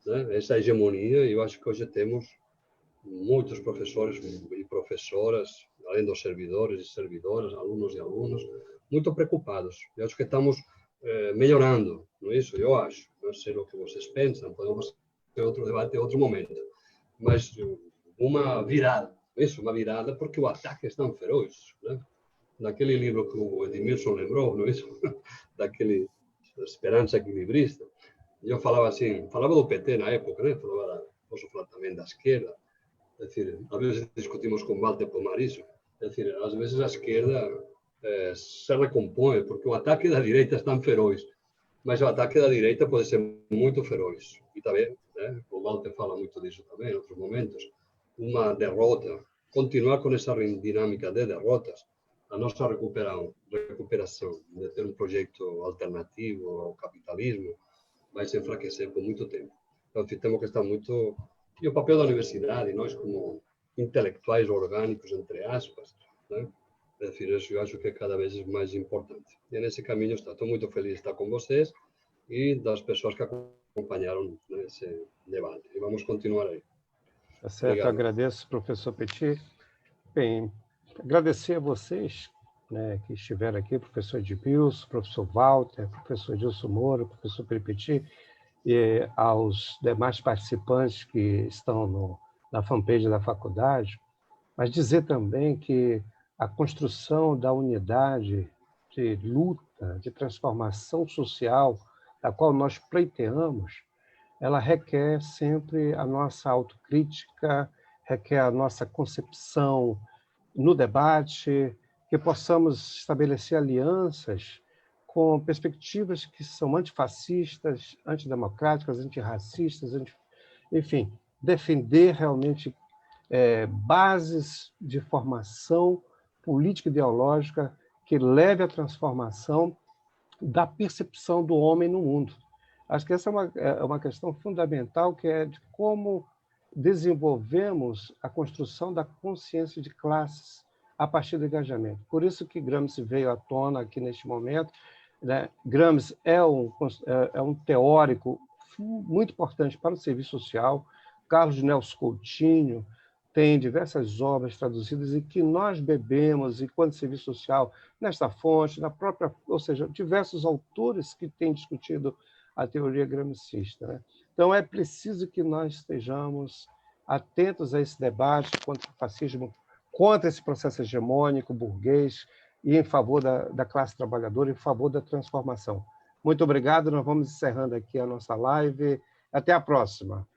né, essa hegemonia. E eu acho que hoje temos muitos professores e professoras, além dos servidores e servidoras, alunos e alunos, muito preocupados. Eu acho que estamos melhorando, não é isso? Eu acho. Não sei o que vocês pensam, podemos ter outro debate em outro momento. Mas uma virada, isso, uma virada, porque o ataque é tão feroz, né? Naquele livro que o Edmilson lembrou, não é isso? Daquele Esperança Equilibrista, eu falava assim, falava do PT na época, né? Posso falar também da esquerda. É decir, às vezes discutimos com Walter Pomar isso. É decir, às vezes a esquerda se recompõe, porque o ataque da direita é tão feroz, mas o ataque da direita pode ser muito feroz. E também, né, o Walter fala muito disso também em outros momentos, uma derrota, continuar com essa dinâmica de derrotas, a nossa recuperação de ter um projeto alternativo ao capitalismo vai se enfraquecer por muito tempo. Então, temos que estar muito... E o papel da universidade, nós como intelectuais orgânicos, entre aspas, né? É decir, isso eu acho que é cada vez mais importante. E nesse caminho está. Estou muito feliz de estar com vocês e das pessoas que acompanharam nesse debate. E vamos continuar aí. Tá certo, obrigado. Agradeço, professor Petit. Bem, agradecer a vocês, né, que estiveram aqui, professor Edmilson, professor Walter, professor Edilson Moura, professor Petit, e aos demais participantes que estão na fanpage da faculdade, mas dizer também que a construção da unidade de luta, de transformação social, da qual nós pleiteamos, ela requer sempre a nossa autocrítica, requer a nossa concepção no debate, que possamos estabelecer alianças com perspectivas que são antifascistas, antidemocráticas, antirracistas, enfim, defender realmente bases de formação política e ideológica que leve à transformação da percepção do homem no mundo. Acho que essa é uma questão fundamental, que é de como desenvolvemos a construção da consciência de classes a partir do engajamento. Por isso que Gramsci veio à tona aqui neste momento, né? Gramsci é um teórico muito importante para o serviço social. Carlos Nelson Coutinho tem diversas obras traduzidas e que nós bebemos, enquanto serviço social, nesta fonte, na própria, ou seja, diversos autores que têm discutido a teoria gramscista, né? Então, é preciso que nós estejamos atentos a esse debate contra o fascismo, contra esse processo hegemônico burguês e em favor da classe trabalhadora, em favor da transformação. Muito obrigado, nós vamos encerrando aqui a nossa live. Até a próxima.